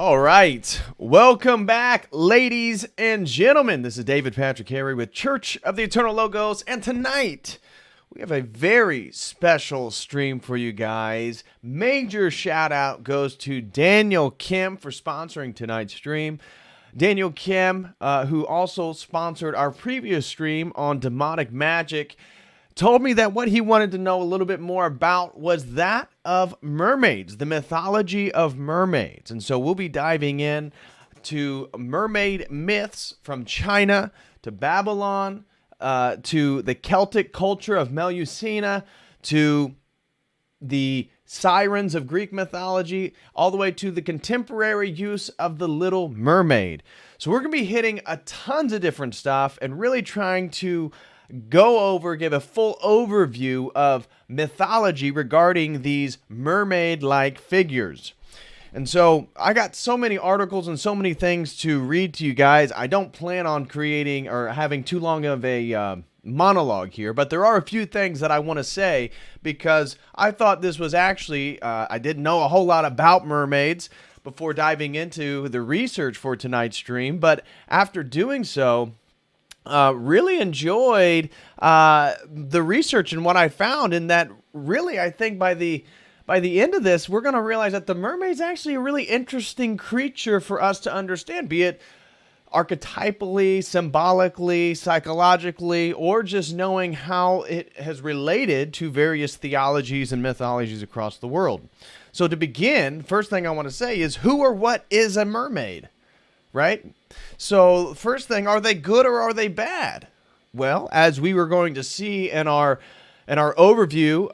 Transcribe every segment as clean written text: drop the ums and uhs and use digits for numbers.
All right. Welcome back, ladies and gentlemen. This is David Patrick Harry with Church of the Eternal Logos. And tonight, we have a very special stream for you guys. Major shout out goes to Daniel Kim for sponsoring tonight's stream. Daniel Kim, who also sponsored our previous stream on demonic magic, told me that what he wanted to know a little bit more about was that of mermaids, the mythology of mermaids. And so we'll be diving in to mermaid myths from China to Babylon, to the Celtic culture of Melusina, to the Sirens of Greek mythology, all the way to the contemporary use of the Little Mermaid. So we're going to be hitting a tons of different stuff and really trying to give a full overview of mythology regarding these mermaid-like figures. And so I got so many articles and so many things to read to you guys. I don't plan on creating or having too long of a monologue here, but there are a few things that I want to say because I thought this was actually, I didn't know a whole lot about mermaids before diving into the research for tonight's stream, but after doing so, really enjoyed the research and what I found, and that really I think by the end of this we're going to realize that the mermaid's actually a really interesting creature for us to understand, be it archetypally, symbolically, psychologically, or just knowing how it has related to various theologies and mythologies across the world. So to begin, first thing I want to say is who or what is a mermaid, right? So first thing, are they good or are they bad? Well, as we were going to see in our overview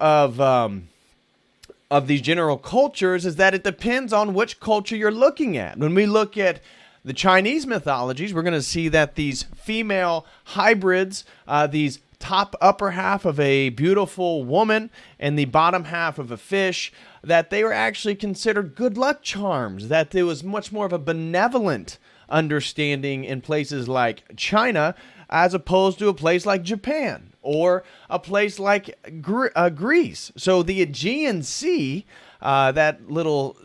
of these general cultures, is that it depends on which culture you're looking at. When we look at the Chinese mythologies, we're going to see that these female hybrids, these upper half of a beautiful woman and the bottom half of a fish, that they were actually considered good luck charms, that there was much more of a benevolent understanding in places like China as opposed to a place like Japan or a place like Greece. So the Aegean Sea, that little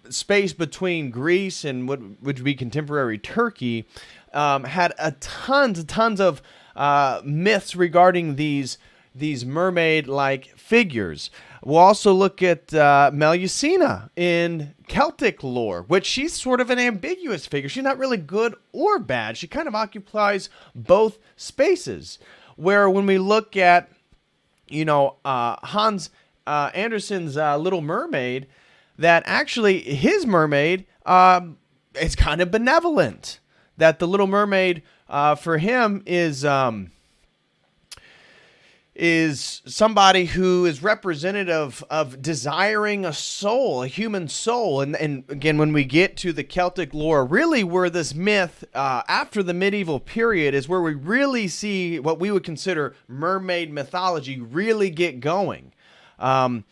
space between Greece and what would be contemporary Turkey, had tons of myths regarding these mermaid-like figures. We'll also look at Melusina in Celtic lore, which she's sort of an ambiguous figure. She's not really good or bad. She kind of occupies both spaces. Where when we look at, Hans Andersen's Little Mermaid, that actually his mermaid is kind of benevolent. That the Little Mermaid for him is somebody who is representative of desiring a soul, a human soul. And again, when we get to the Celtic lore, really where this myth, after the medieval period, is where we really see what we would consider mermaid mythology really get going. And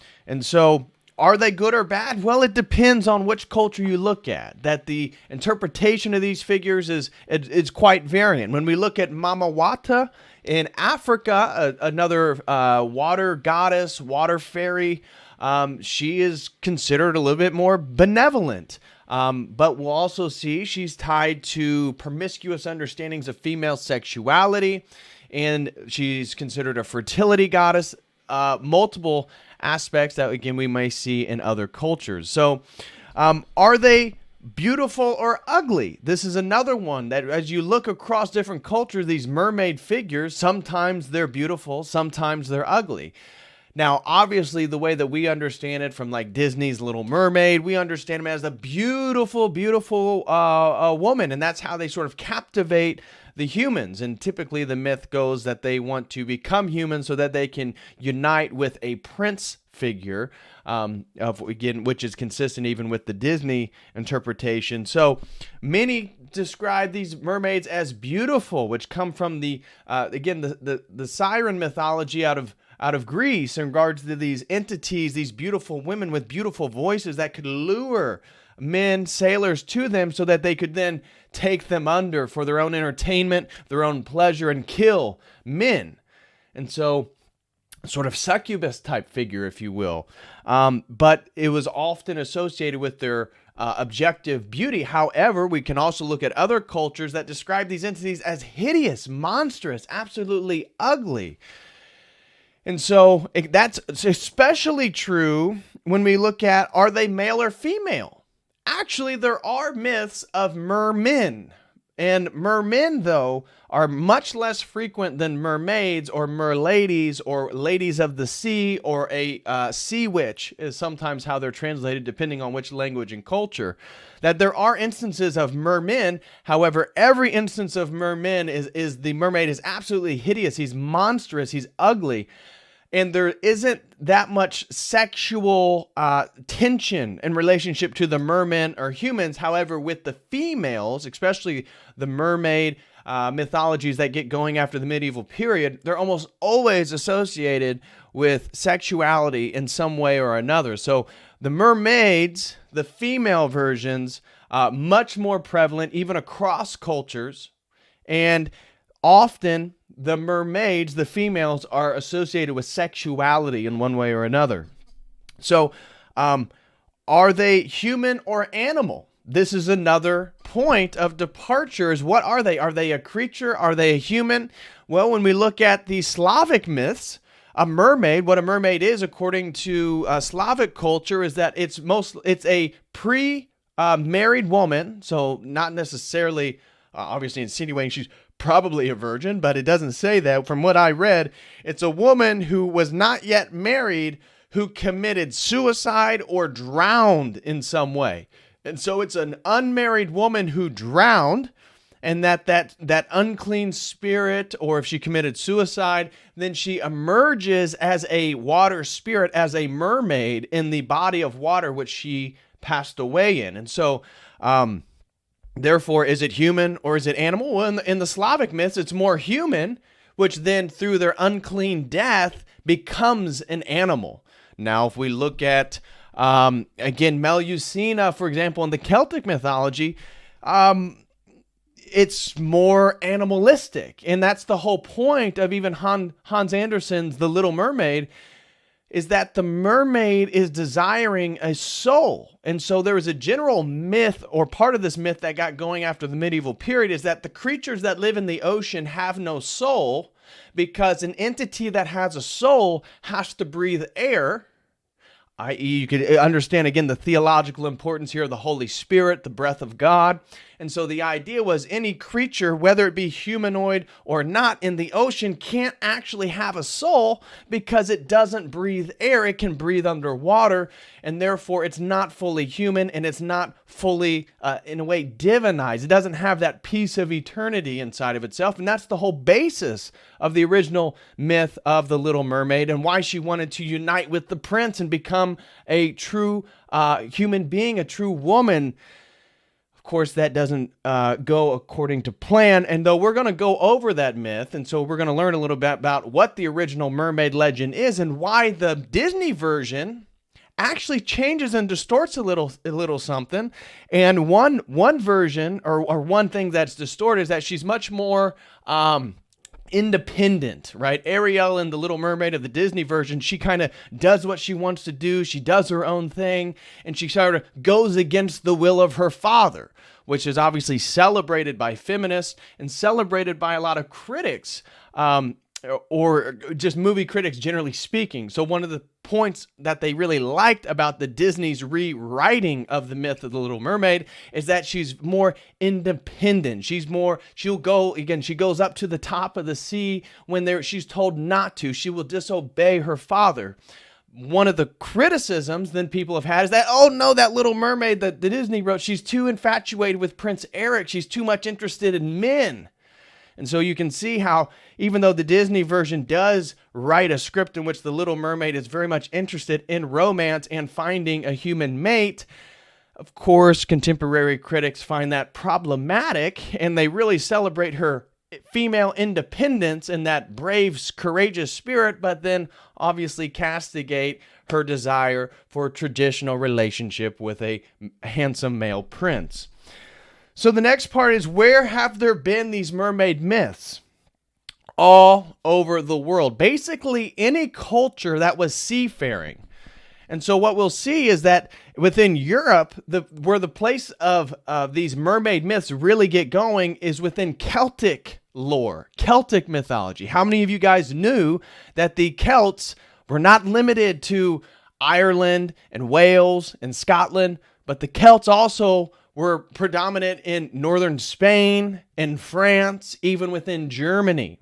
so, are they good or bad? Well, it depends on which culture you look at. That the interpretation of these figures is quite variant. When we look at Mama Wata in Africa, another water goddess, water fairy, she is considered a little bit more benevolent. But we'll also see she's tied to promiscuous understandings of female sexuality, and she's considered a fertility goddess. Multiple aspects that, again, we may see in other cultures. So, are they beautiful or ugly? This is another one that as you look across different cultures, these mermaid figures, sometimes they're beautiful, sometimes they're ugly. Now, obviously, the way that we understand it from like Disney's Little Mermaid, we understand them as a beautiful, beautiful woman, and that's how they sort of captivate the humans. And typically the myth goes that they want to become human so that they can unite with a prince figure, which is consistent even with the Disney interpretation. So many describe these mermaids as beautiful, which come from the Siren mythology out of Greece in regards to these entities, these beautiful women with beautiful voices that could lure men, sailors to them so that they could then take them under for their own entertainment, their own pleasure, and kill men. And so sort of succubus type figure, if you will. But it was often associated with their objective beauty. However, we can also look at other cultures that describe these entities as hideous, monstrous, absolutely ugly. And so that's especially true when we look at, are they male or female? Actually, there are myths of mermen. And mermen, though, are much less frequent than mermaids or merladies or ladies of the sea, or a sea witch is sometimes how they're translated depending on which language and culture. That there are instances of mermen. However, every instance of mermen is the mermaid is absolutely hideous. He's monstrous. He's ugly. And there isn't that much sexual tension in relationship to the mermen or humans. However, with the females, especially the mermaid mythologies that get going after the medieval period, they're almost always associated with sexuality in some way or another. So the mermaids, the female versions, much more prevalent even across cultures. And often the mermaids, the females, are associated with sexuality in one way or another. So, are they human or animal? This is another point of departure. Is what are they? Are they a creature? Are they a human? Well, when we look at the Slavic myths, a mermaid, what a mermaid is, according to Slavic culture, is that it's a pre-married woman. So not necessarily, obviously insinuating she's probably a virgin, but it doesn't say that. From what I read, it's a woman who was not yet married who committed suicide or drowned in some way. And so it's an unmarried woman who drowned, and that unclean spirit, or if she committed suicide, then she emerges as a water spirit, as a mermaid in the body of water which she passed away in. And so therefore, is it human or is it animal? Well, in the Slavic myths, it's more human, which then through their unclean death becomes an animal. Now, if we look at, again, Melusina, for example, in the Celtic mythology, it's more animalistic. And that's the whole point of even Hans Andersen's The Little Mermaid, is that the mermaid is desiring a soul. And so there was a general myth, or part of this myth that got going after the medieval period, is that the creatures that live in the ocean have no soul, because an entity that has a soul has to breathe air, i.e. you could understand, again, the theological importance here of the Holy Spirit, the breath of God. And so the idea was any creature, whether it be humanoid or not, in the ocean can't actually have a soul because it doesn't breathe air. It can breathe underwater, and therefore it's not fully human, and it's not fully, in a way, divinized. It doesn't have that piece of eternity inside of itself, and that's the whole basis of the original myth of the Little Mermaid, and why she wanted to unite with the prince and become a true human being, a true woman. Of course, that doesn't go according to plan, and though we're going to go over that myth, and so we're going to learn a little bit about what the original mermaid legend is and why the Disney version actually changes and distorts a little something. And one version, or one thing that's distorted, is that she's much more independent, right? Ariel in the Little Mermaid of the Disney version, she kind of does what she wants to do. She does her own thing, and she sort of goes against the will of her father, which is obviously celebrated by feminists and celebrated by a lot of critics, or just movie critics generally speaking. So one of the points that they really liked about the Disney's rewriting of the myth of the Little Mermaid is that she's more independent. She'll go, again, she goes up to the top of the sea when she's told not to. She will disobey her father. One of the criticisms then people have had is that, oh no, that Little Mermaid that the Disney wrote, she's too infatuated with Prince Eric. She's too much interested in men. And so you can see how, even though the Disney version does write a script in which the Little Mermaid is very much interested in romance and finding a human mate, of course, contemporary critics find that problematic, and they really celebrate her female independence and that brave, courageous spirit, but then obviously castigate her desire for a traditional relationship with a handsome male prince. So the next part is, where have there been these mermaid myths? All over the world. Basically, any culture that was seafaring. And so what we'll see is that within Europe, where the place of these mermaid myths really get going is within Celtic lore, Celtic mythology. How many of you guys knew that the Celts were not limited to Ireland and Wales and Scotland, but the Celts also were predominant in northern Spain and France, even within Germany.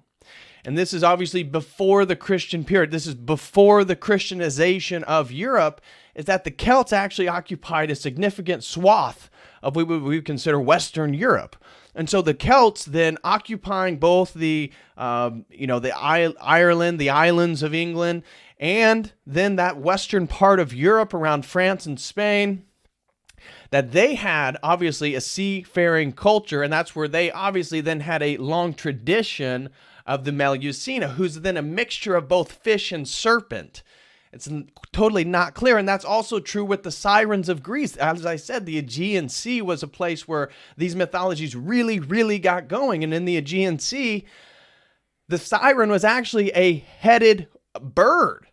And this is obviously before the Christian period. This is before the Christianization of Europe, is that the Celts actually occupied a significant swath of what we would consider Western Europe. And so the Celts then occupying both the Ireland, the islands of England, and then that western part of Europe around France and Spain, that they had obviously a seafaring culture, and that's where they obviously then had a long tradition of the Melusina, who's then a mixture of both fish and serpent. It's totally not clear, and that's also true with the Sirens of Greece. As I said, the Aegean Sea was a place where these mythologies really, really got going, and in the Aegean Sea, the siren was actually a headed bird.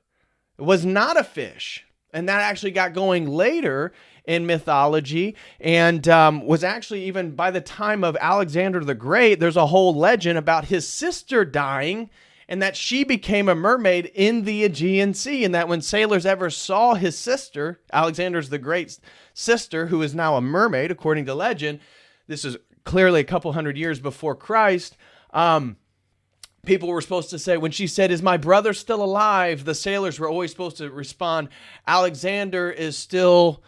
It was not a fish, and that actually got going later in mythology, and was actually, even by the time of Alexander the Great, there's a whole legend about his sister dying and that she became a mermaid in the Aegean Sea, and that when sailors ever saw his sister, Alexander's the Great's sister, who is now a mermaid, according to legend, this is clearly a couple hundred years before Christ, people were supposed to say, when she said, "Is my brother still alive?" the sailors were always supposed to respond, "Alexander is still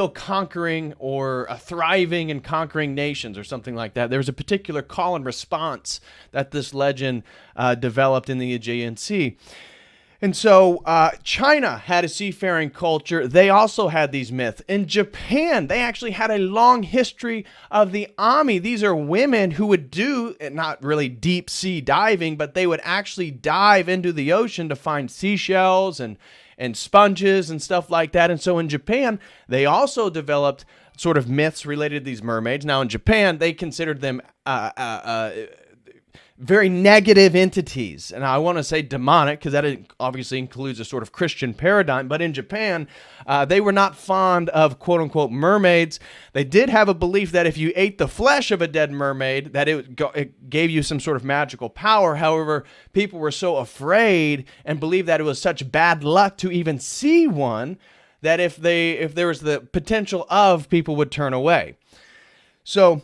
conquering or thriving and conquering nations," or something like that. There was a particular call and response that this legend developed in the Aegean Sea. And so China had a seafaring culture. They also had these myths. In Japan, they actually had a long history of the Ami. These are women who would do, not really deep sea diving, but they would actually dive into the ocean to find seashells and sponges and stuff like that. And so in Japan, they also developed sort of myths related to these mermaids. Now in Japan, they considered them very negative entities. And I want to say demonic, because that obviously includes a sort of Christian paradigm. But in Japan, they were not fond of quote-unquote mermaids. They did have a belief that if you ate the flesh of a dead mermaid, that it gave you some sort of magical power. However, people were so afraid and believed that it was such bad luck to even see one, that if there was the potential of, people would turn away. So,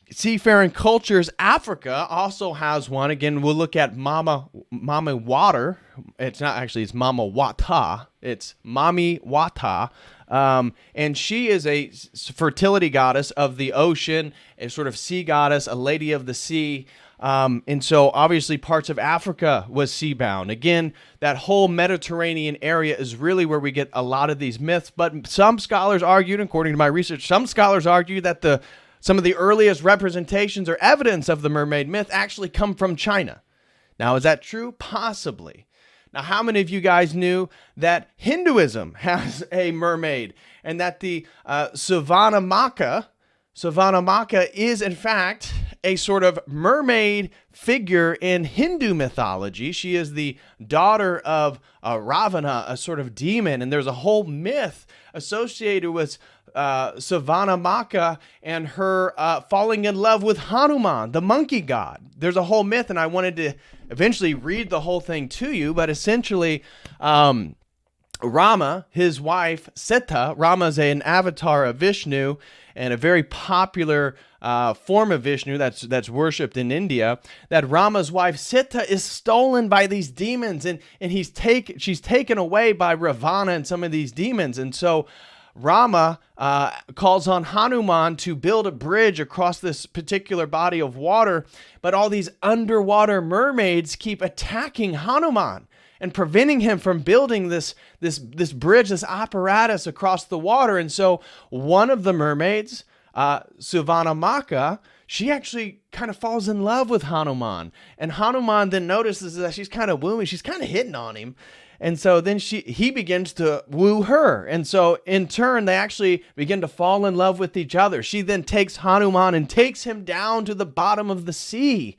seafaring cultures, Africa also has one. Again, we'll look at Mama Water. It's not actually, it's Mama Wata. It's Mami Wata. And she is a fertility goddess of the ocean, a sort of sea goddess, a lady of the sea. And so obviously parts of Africa was seabound. Again, that whole Mediterranean area is really where we get a lot of these myths. But some scholars argued, according to my research, some scholars argue that some of the earliest representations or evidence of the mermaid myth actually come from China. Now, is that true? Possibly. Now, how many of you guys knew that Hinduism has a mermaid, and that the Savanamaka is in fact a sort of mermaid figure in Hindu mythology? She is the daughter of Ravana, a sort of demon, and there's a whole myth associated with Savanamaka and her falling in love with Hanuman, the monkey god. There's a whole myth, and I wanted to eventually read the whole thing to you, but essentially Rama, his wife Sita, Rama's an avatar of Vishnu and a very popular form of Vishnu that's worshipped in India, that Rama's wife Sita is stolen by these demons, and she's taken away by Ravana and some of these demons. And so Rama calls on Hanuman to build a bridge across this particular body of water, but all these underwater mermaids keep attacking Hanuman and preventing him from building this bridge, this apparatus across the water. And so one of the mermaids, Savanamaka, she actually kind of falls in love with Hanuman. And Hanuman then notices that she's kind of wooing, she's kind of hitting on him. And so then he begins to woo her. And so in turn, they actually begin to fall in love with each other. She then takes Hanuman and takes him down to the bottom of the sea.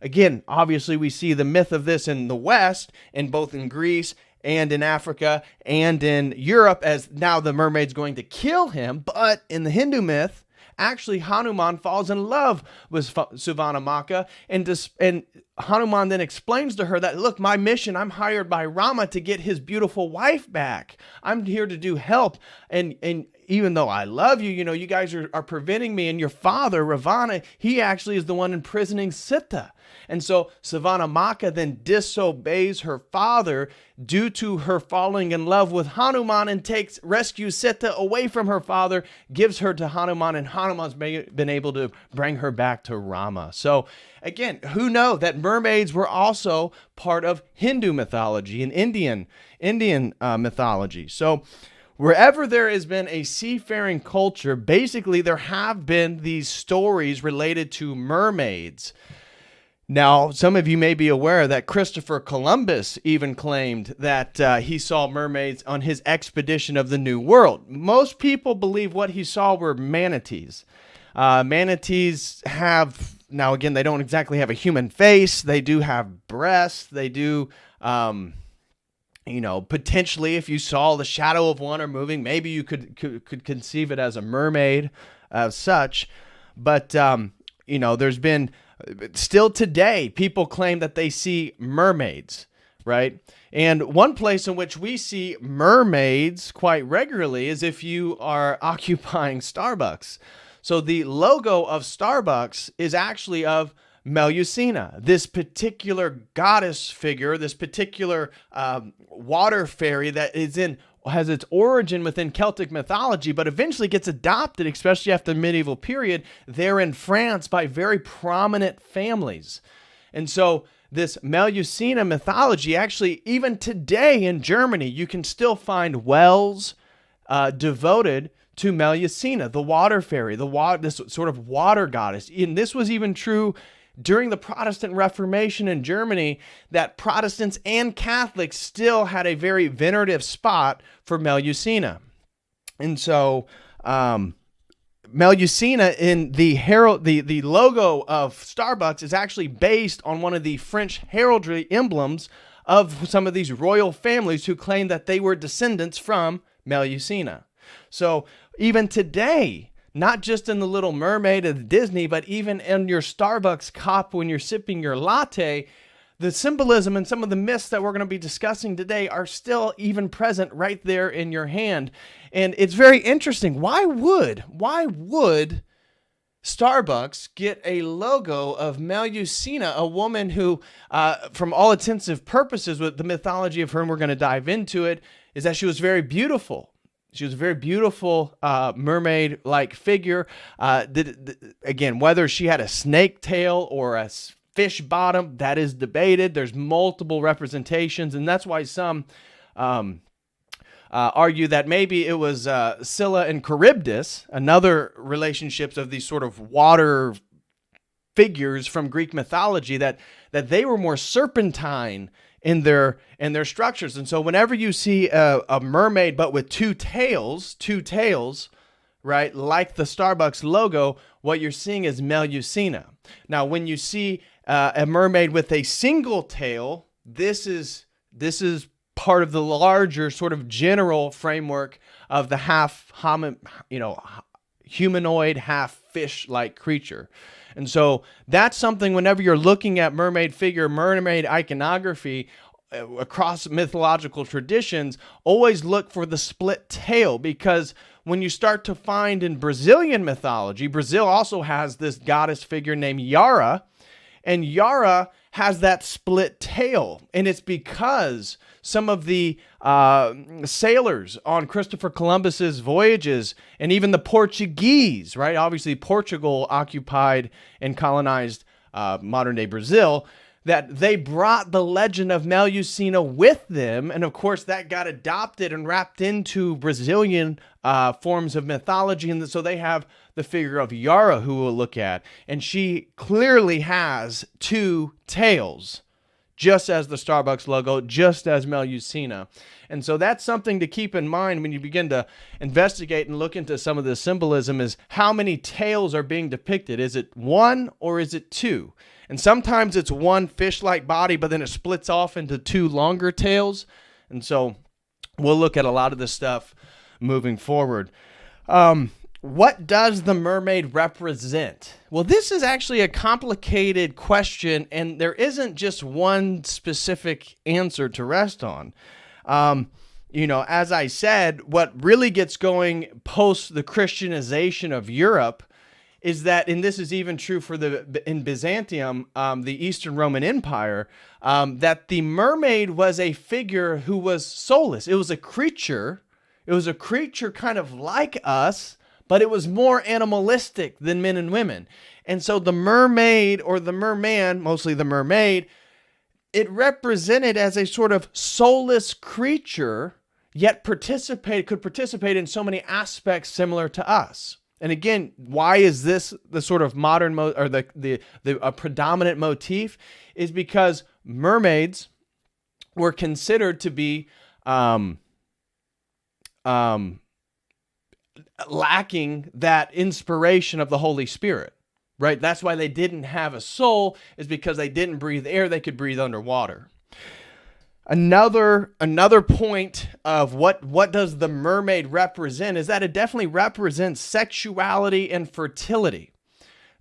Again, obviously we see the myth of this in the West, and both in Greece and in Africa and in Europe, as now the mermaid's going to kill him. But in the Hindu myth, actually Hanuman falls in love with Suvanamaka, and Hanuman then explains to her that, look, my mission, I'm hired by Rama to get his beautiful wife back. I'm here to do help. And even though I love you, you guys are preventing me. And your father, Ravana, he actually is the one imprisoning Sita. And so Savanamaka then disobeys her father due to her falling in love with Hanuman, and rescues Sita away from her father, gives her to Hanuman, and Hanuman's been able to bring her back to Rama. So again, who know that mermaids were also part of Hindu mythology and Indian mythology. So wherever there has been a seafaring culture, basically there have been these stories related to mermaids. Now, some of you may be aware that Christopher Columbus even claimed that he saw mermaids on his expedition of the New World. Most people believe what he saw were manatees. Manatees have, now again, they don't exactly have a human face. They do have breasts. They do, potentially if you saw the shadow of one or moving, maybe you could conceive it as a mermaid as such. But, there's been... Still today, people claim that they see mermaids, right? And one place in which we see mermaids quite regularly is if you are occupying Starbucks. So the logo of Starbucks is actually of Melusina, this particular goddess figure, this particular water fairy that has its origin within Celtic mythology, but eventually gets adopted, especially after the medieval period, there in France by very prominent families. And so this Melusina mythology, actually, even today in Germany, you can still find wells devoted to Melusina, the water fairy, this sort of water goddess. And this was even true during the Protestant Reformation in Germany, that Protestants and Catholics still had a very venerative spot for Melusina. And so Melusina in the logo of Starbucks is actually based on one of the French heraldry emblems of some of these royal families who claim that they were descendants from Melusina. So even today, not just in the Little Mermaid of Disney, but even in your Starbucks cup when you're sipping your latte, the symbolism and some of the myths that we're going to be discussing today are still even present right there in your hand. And it's very interesting. Why would Starbucks get a logo of Melusina, a woman who, from all intensive purposes, with the mythology of her, and we're going to dive into it, is that she was very beautiful. She was a very beautiful mermaid-like figure. Again, whether she had a snake tail or a fish bottom, that is debated. There's multiple representations, and that's why some argue that maybe it was Scylla and Charybdis, another relationships of these sort of water figures from Greek mythology, that they were more serpentine in their structures. And so whenever you see a mermaid but with two tails, right, like the Starbucks logo, what you're seeing is Melusina. Now, when you see a mermaid with a single tail, this is part of the larger sort of general framework of the humanoid, half fish-like creature. And so that's something whenever you're looking at mermaid figure, mermaid iconography across mythological traditions, always look for the split tail, because when you start to find in Brazilian mythology, Brazil also has this goddess figure named Yara, and Yara has that split tail. And it's because some of the sailors on Christopher Columbus's voyages, and even the Portuguese, right? Obviously, Portugal occupied and colonized modern-day Brazil, that they brought the legend of Melusina with them. And of course, that got adopted and wrapped into Brazilian forms of mythology. And so they have the figure of Yara, who we'll look at. And she clearly has two tails, just as the Starbucks logo, just as Melusina. And so that's something to keep in mind when you begin to investigate and look into some of the symbolism, is how many tails are being depicted. Is it one or is it two? And sometimes it's one fish-like body, but then it splits off into two longer tails. And so we'll look at a lot of this stuff moving forward. What does the mermaid represent? Well, this is actually a complicated question, and there isn't just one specific answer to rest on. As I said, what really gets going post the Christianization of Europe is that, and this is even true for in Byzantium, the Eastern Roman Empire, that the mermaid was a figure who was soulless. It was a creature. It was a creature kind of like us, but it was more animalistic than men and women. And so the mermaid or the merman, mostly the mermaid, it represented as a sort of soulless creature, yet could participate in so many aspects similar to us. And again, why is this the sort of modern or the predominant motif? Is because mermaids were considered to be lacking that inspiration of the Holy Spirit, right? That's why they didn't have a soul, is because they didn't breathe air. They could breathe underwater. Another point of what does the mermaid represent is that it definitely represents sexuality and fertility.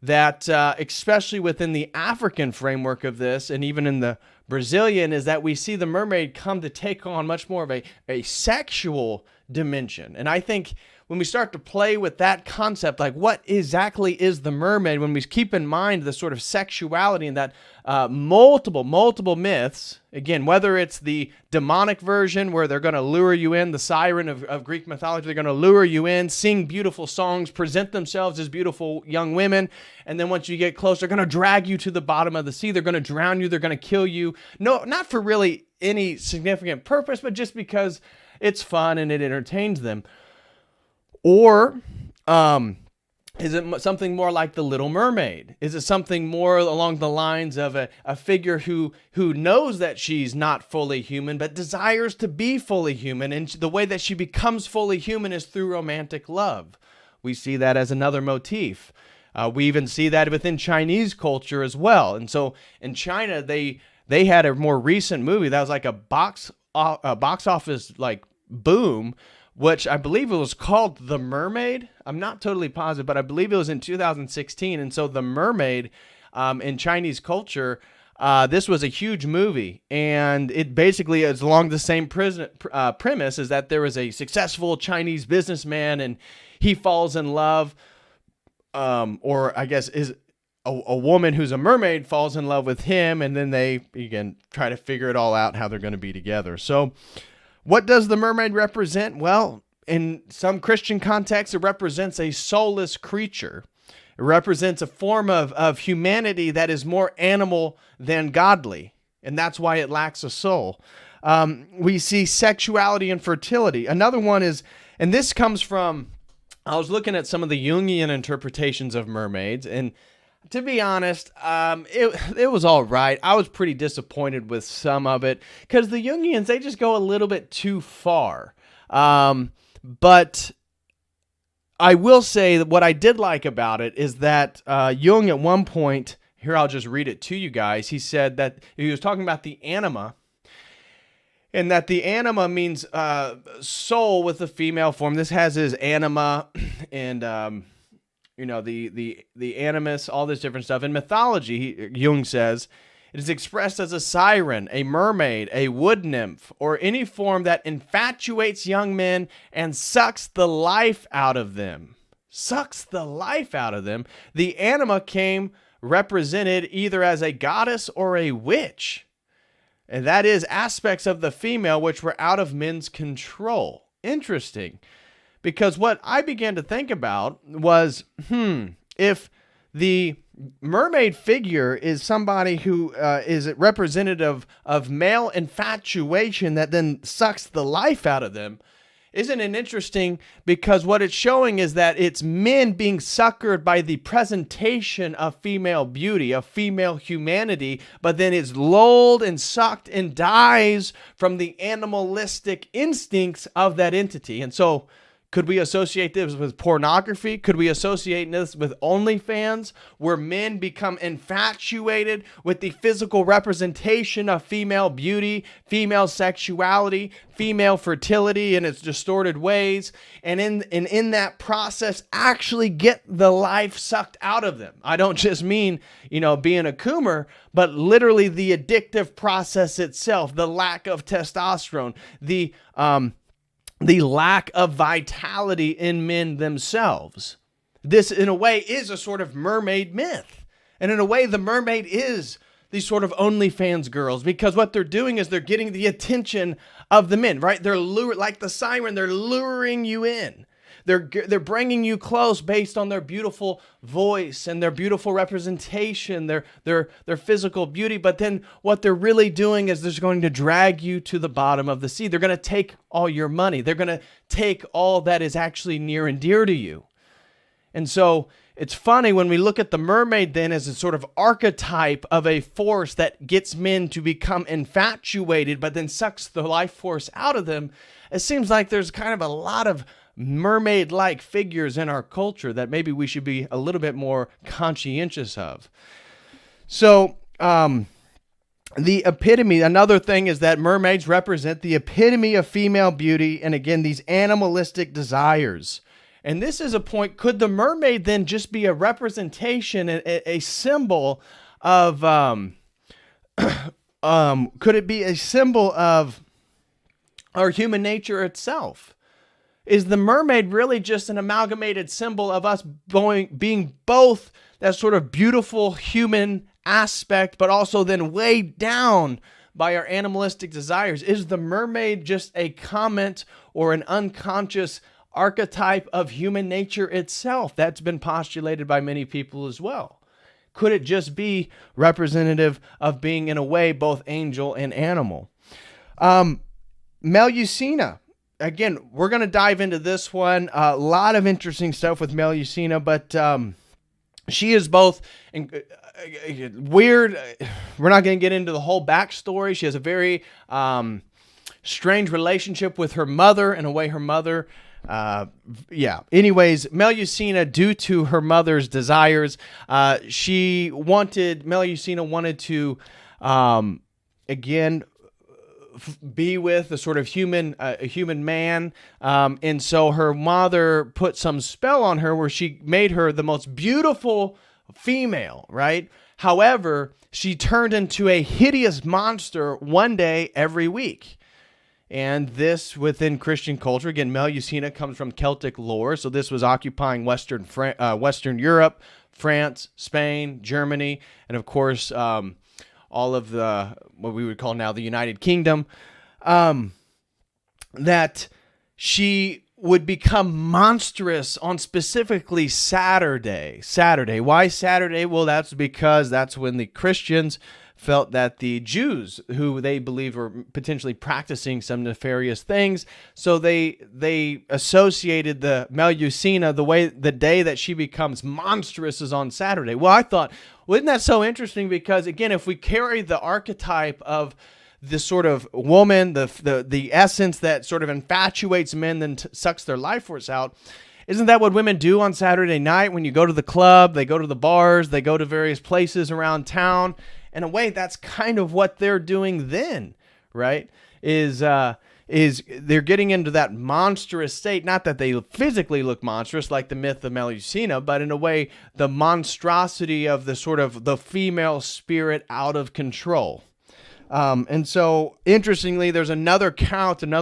That especially within the African framework of this, and even in the Brazilian, is that we see the mermaid come to take on much more of a sexual dimension. And I think when we start to play with that concept, like what exactly is the mermaid, when we keep in mind the sort of sexuality and that multiple myths, again, whether it's the demonic version where they're going to lure you in, the Siren of Greek mythology, they're going to lure you in, sing beautiful songs, present themselves as beautiful young women, and then once you get close, they're going to drag you to the bottom of the sea, they're going to drown you, they're going to kill you. No, not for really any significant purpose, but just because it's fun and it entertains them. Or is it something more like the Little Mermaid? Is it something more along the lines of a figure who knows that she's not fully human, but desires to be fully human, and the way that she becomes fully human is through romantic love? We see that as another motif. We even see that within Chinese culture as well. And so in China, they had a more recent movie that was like a box office like boom, which I believe it was called The Mermaid. I'm not totally positive, but I believe it was in 2016. And so The Mermaid, in Chinese culture, this was a huge movie. And it basically is along the same premise, is that there is a successful Chinese businessman and he falls in love, or I guess is a woman who's a mermaid falls in love with him. And then they, again, try to figure it all out how they're going to be together. So what does the mermaid represent? Well, in some Christian contexts, it represents a soulless creature. It represents a form of humanity that is more animal than godly, and that's why it lacks a soul. We see sexuality and fertility. Another one is, and this comes from, I was looking at some of the Jungian interpretations of mermaids, and to be honest, it was all right. I was pretty disappointed with some of it because the Jungians, they just go a little bit too far. But I will say that what I did like about it is that Jung at one point, here I'll just read it to you guys, he said that he was talking about the anima, and that the anima means soul with the female form. This has his anima and the animus, all this different stuff. In mythology, Jung says, it is expressed as a siren, a mermaid, a wood nymph, or any form that infatuates young men and sucks the life out of them. Sucks the life out of them. The anima came represented either as a goddess or a witch. And that is aspects of the female which were out of men's control. Interesting. Because what I began to think about was, if the mermaid figure is somebody who is representative of male infatuation that then sucks the life out of them, isn't it interesting? Because what it's showing is that it's men being suckered by the presentation of female beauty, of female humanity, but then it's lulled and sucked and dies from the animalistic instincts of that entity. And so Could we associate this with pornography? Could we associate this with OnlyFans, where men become infatuated with the physical representation of female beauty, female sexuality, female fertility in its distorted ways, and in that process actually get the life sucked out of them? I don't just mean, being a coomer, but literally the addictive process itself, the lack of testosterone, the lack of vitality in men themselves. This, in a way, is a sort of mermaid myth. And in a way, the mermaid is these sort of OnlyFans girls, because what they're doing is they're getting the attention of the men, right? They're like the Siren, they're luring you in. They're bringing you close based on their beautiful voice and their beautiful representation, their physical beauty. But then what they're really doing is they're going to drag you to the bottom of the sea. They're going to take all your money. They're going to take all that is actually near and dear to you. And so it's funny when we look at the mermaid then as a sort of archetype of a force that gets men to become infatuated, but then sucks the life force out of them. It seems like there's kind of a lot of mermaid-like figures in our culture that maybe we should be a little bit more conscientious of. So, the epitome, another thing is that mermaids represent the epitome of female beauty, and again, these animalistic desires. And this is a point, could the mermaid then just be a representation, a symbol of, could it be a symbol of our human nature itself? Is the mermaid really just an amalgamated symbol of us being both that sort of beautiful human aspect, but also then weighed down by our animalistic desires? Is the mermaid just a comment or an unconscious archetype of human nature itself? That's been postulated by many people as well. Could it just be representative of being, in a way, both angel and animal? Melusina. Again, we're going to dive into this one. A lot of interesting stuff with Melusina, but she is both weird. We're not going to get into the whole backstory. She has a very strange relationship with her mother. In a way, her mother... Anyways, Melusina, due to her mother's desires, Melusina wanted to, again, be with a sort of a human man. And so her mother put some spell on her where she made her the most beautiful female, right? However, she turned into a hideous monster one day every week. And this within Christian culture, again, Melusina comes from Celtic lore. So this was occupying Western Europe, France, Spain, Germany, and of course, all of what we would call now the United Kingdom, that she would become monstrous on specifically Saturday. Why Saturday? Well, that's because that's when the Christians felt that the Jews, who they believed were potentially practicing some nefarious things, so they associated the Melusina, the day that she becomes monstrous, is on Saturday. Well, I thought, isn't that so interesting? Because again, if we carry the archetype of this sort of woman, the essence that sort of infatuates men, then sucks their life force out. Isn't that what women do on Saturday night when you go to the club? They go to the bars, they go to various places around town. In a way, that's kind of what they're doing then, right? Is they're getting into that monstrous state. Not that they physically look monstrous like the myth of Melusina, but in a way, the monstrosity of the sort of the female spirit out of control. And so, interestingly, there's another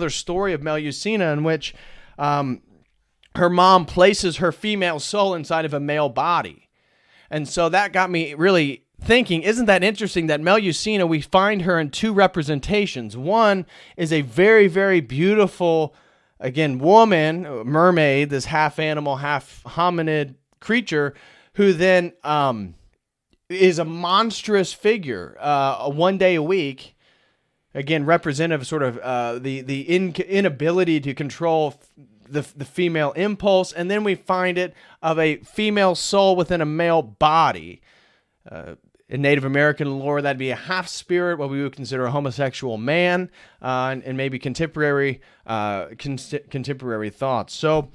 story of Melusina in which her mom places her female soul inside of a male body. And so that got me really thinking, isn't that interesting that Melusina, we find her in two representations. One is a very, very beautiful, again, woman, mermaid, this half animal, half hominid creature, who then is a monstrous figure one day a week. Again, representative of sort of the inability to control the female impulse. And then we find it of a female soul within a male body. In Native American lore, that'd be a half spirit, what we would consider a homosexual man, and maybe contemporary thoughts. So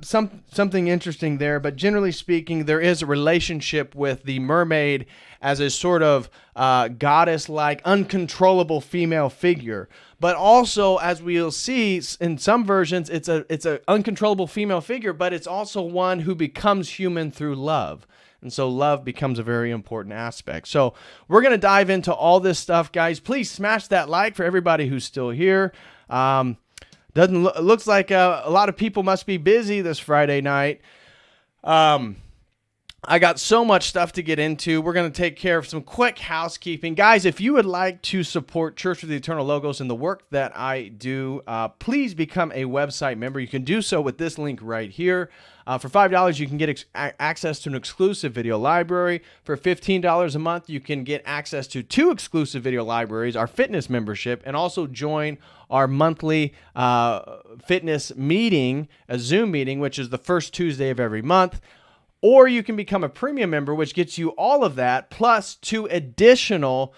something interesting there. But generally speaking, there is a relationship with the mermaid as a sort of goddess-like, uncontrollable female figure. But also, as we'll see in some versions, it's a uncontrollable female figure, but it's also one who becomes human through love. And so love becomes a very important aspect. So we're going to dive into all this stuff, guys. Please smash that like for everybody who's still here. Looks like a lot of people must be busy this Friday night. I got so much stuff to get into. We're going to take care of some quick housekeeping. Guys, if you would like to support Church of the Eternal Logos and the work that I do, please become a website member. You can do so with this link right here. For $5, you can get access to an exclusive video library. For $15 a month, you can get access to 2 exclusive video libraries, our fitness membership, and also join our monthly fitness meeting, a Zoom meeting, which is the first Tuesday of every month. Or you can become a premium member, which gets you all of that, plus 2 additional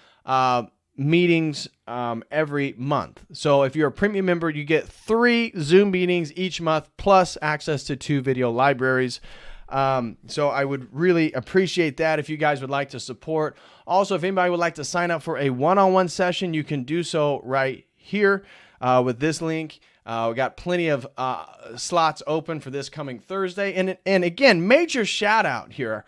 meetings every month. So if you're a premium member, you get 3 Zoom meetings each month, plus access to 2 video libraries. So I would really appreciate that if you guys would like to support. Also, if anybody would like to sign up for a one-on-one session, you can do so right here with this link. We got plenty of slots open for this coming Thursday. And again, major shout out here.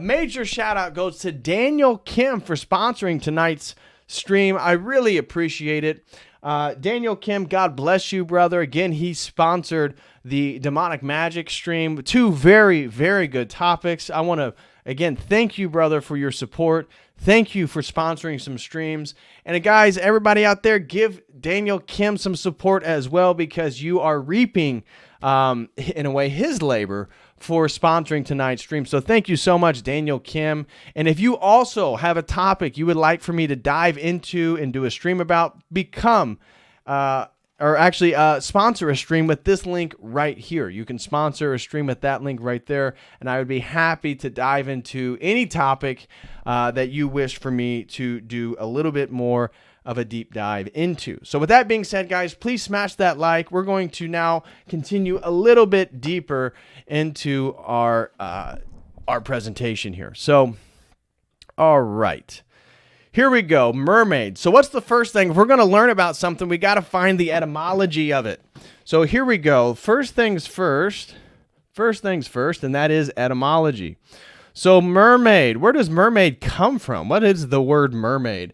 Major shout out goes to Daniel Kim for sponsoring tonight's stream. I really appreciate it. Daniel Kim, God bless you, brother. Again, he sponsored the demonic magic stream. 2 very, very good topics. I want to, again, thank you, brother, for your support. Thank you for sponsoring some streams. And guys, everybody out there, give Daniel Kim some support as well, because you are reaping, in a way, his labor for sponsoring tonight's stream. So thank you so much, Daniel Kim. And if you also have a topic you would like for me to dive into and do a stream about, sponsor a stream with this link right here. You can sponsor a stream with that link right there, and I would be happy to dive into any topic that you wish for me to do a little bit more of a deep dive into. So with that being said, guys, please smash that like. We're going to now continue a little bit deeper into our presentation here. So, all right. Here we go, mermaid. So what's the first thing? If we're going to learn about something, we got to find the etymology of it. So here we go. First things first, and that is etymology. So mermaid, where does mermaid come from? What is the word mermaid?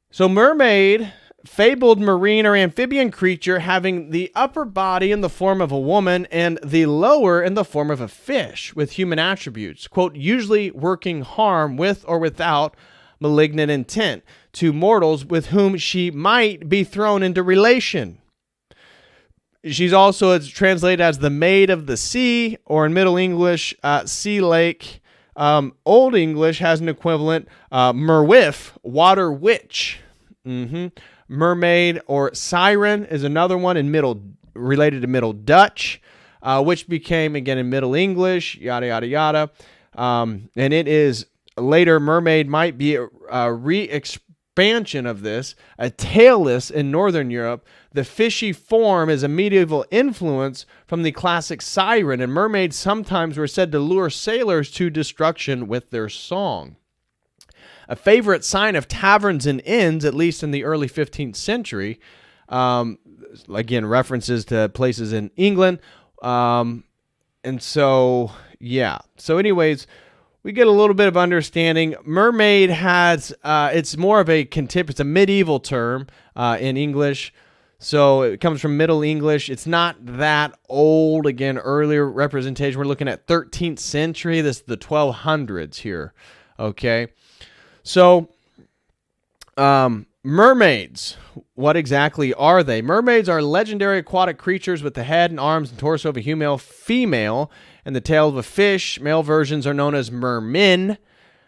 So mermaid, fabled marine or amphibian creature having the upper body in the form of a woman and the lower in the form of a fish with human attributes, quote, usually working harm with or without malignant intent to mortals with whom she might be thrown into relation. She's also translated as the maid of the sea, or in Middle English, sea lake. Old English has an equivalent, merwif, water witch. Mermaid or siren is another one related to Middle Dutch, which became, again, in Middle English, yada, yada, yada. And it is later, mermaid might be a re-expansion of this, a tailless in Northern Europe. The fishy form is a medieval influence from the classic siren, and mermaids sometimes were said to lure sailors to destruction with their song. A favorite sign of taverns and inns, at least in the early 15th century, again, references to places in England. And so, yeah. So anyways, we get a little bit of understanding. Mermaid has, it's more of it's a medieval term in English. So it comes from Middle English. It's not that old. Again, earlier representation. We're looking at 13th century. This is the 1200s here. Okay. So, mermaids, what exactly are they? Mermaids are legendary aquatic creatures with the head and arms and torso of a female, and the tail of a fish. Male versions are known as mermen.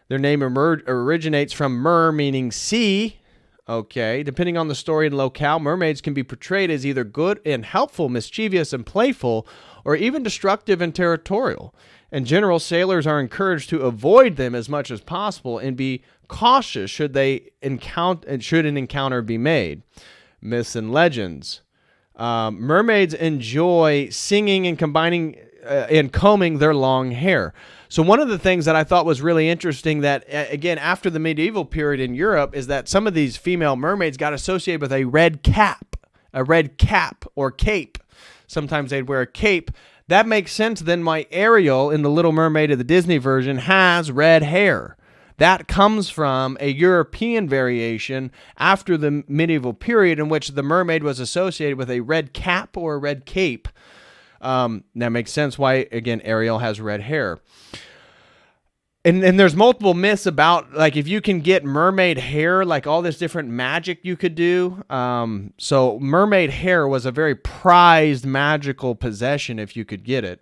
Their name originates from mer, meaning sea, Okay, depending on the story and locale, mermaids can be portrayed as either good and helpful, mischievous and playful, or even destructive and territorial. In general, sailors are encouraged to avoid them as much as possible and be cautious should an encounter be made. Myths and legends. Mermaids enjoy singing and combining and combing their long hair. So one of the things that I thought was really interesting that, again, after the medieval period in Europe, is that some of these female mermaids got associated with a red cap or cape. Sometimes they'd wear a cape. That makes sense then why Ariel in the Little Mermaid of the Disney version has red hair. That comes from a European variation after the medieval period in which the mermaid was associated with a red cap or a red cape. That makes sense why, again, Ariel has red hair. And there's multiple myths about, like, if you can get mermaid hair, like all this different magic you could do. So mermaid hair was a very prized magical possession if you could get it.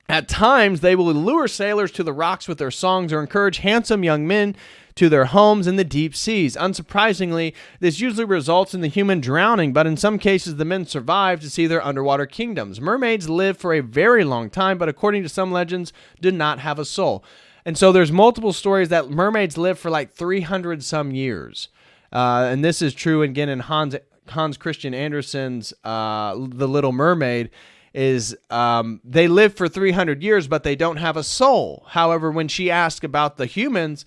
At times, they will lure sailors to the rocks with their songs or encourage handsome young men to their homes in the deep seas. Unsurprisingly, this usually results in the human drowning, but in some cases, the men survive to see their underwater kingdoms. Mermaids lived for a very long time, but according to some legends, did not have a soul. And so there's multiple stories that mermaids live for like 300 some years. And this is true again in Hans Christian Andersen's The Little Mermaid. Is they live for 300 years, but they don't have a soul. However, when she asks about the humans,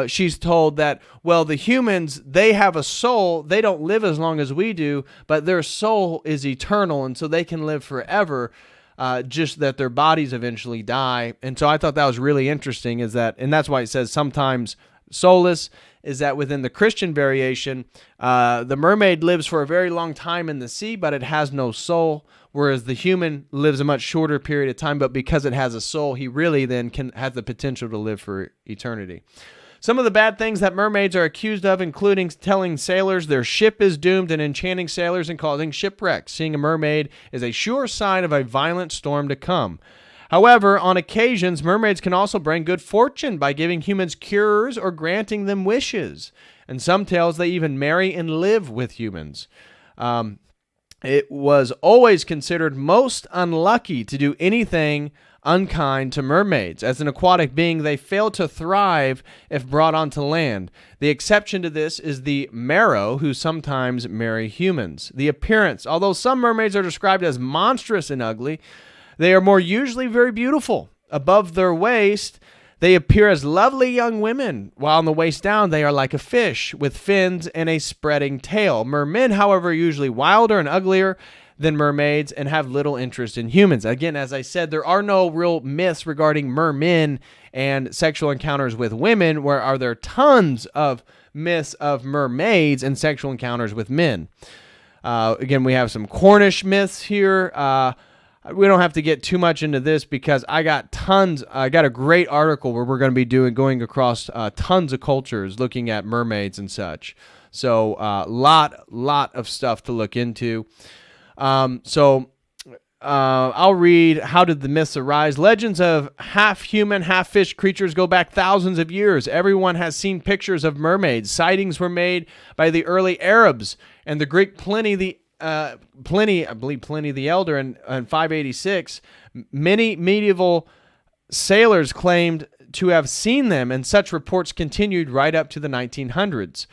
she's told that, well, the humans, they have a soul. They don't live as long as we do, but their soul is eternal, and so they can live forever, just that their bodies eventually die. And so I thought that was really interesting, and that's why it says sometimes soulless, is that within the Christian variation, the mermaid lives for a very long time in the sea, but it has no soul, whereas the human lives a much shorter period of time, but because it has a soul, he really then has the potential to live for eternity. Some of the bad things that mermaids are accused of, including telling sailors their ship is doomed and enchanting sailors and causing shipwrecks. Seeing a mermaid is a sure sign of a violent storm to come. However, on occasions, mermaids can also bring good fortune by giving humans cures or granting them wishes. In some tales, they even marry and live with humans. It was always considered most unlucky to do anything unkind to mermaids. As an aquatic being, they fail to thrive if brought onto land. The exception to this is the Mero, who sometimes marry humans. The appearance, although some mermaids are described as monstrous and ugly, they are more usually very beautiful. Above their waist, they appear as lovely young women, while on the waist down, they are like a fish with fins and a spreading tail. Mermen, however, are usually wilder and uglier than mermaids and have little interest in humans. Again, as I said, there are no real myths regarding mermen and sexual encounters with women, where are there tons of myths of mermaids and sexual encounters with men. Again, we have some Cornish myths here. We don't have to get too much into this because I got a great article where we're going to be going across tons of cultures looking at mermaids and such. So lot of stuff to look into. I'll read, how did the myths arise? Legends of half-human, half-fish creatures go back thousands of years. Everyone has seen pictures of mermaids. Sightings were made by the early Arabs and the Greek Pliny the Elder in 586. Many medieval sailors claimed to have seen them, and such reports continued right up to the 1900s.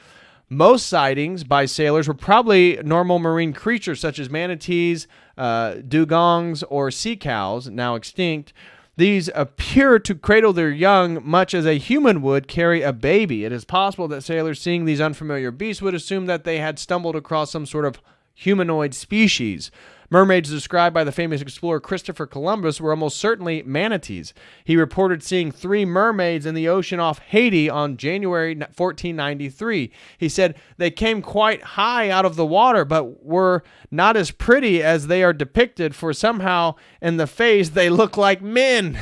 Most sightings by sailors were probably normal marine creatures such as manatees, dugongs, or sea cows, now extinct. These appear to cradle their young much as a human would carry a baby. It is possible that sailors seeing these unfamiliar beasts would assume that they had stumbled across some sort of humanoid species. Mermaids described by the famous explorer Christopher Columbus were almost certainly manatees. He reported seeing 3 mermaids in the ocean off Haiti on January 1493. He said they came quite high out of the water, but were not as pretty as they are depicted, for somehow in the face they look like men.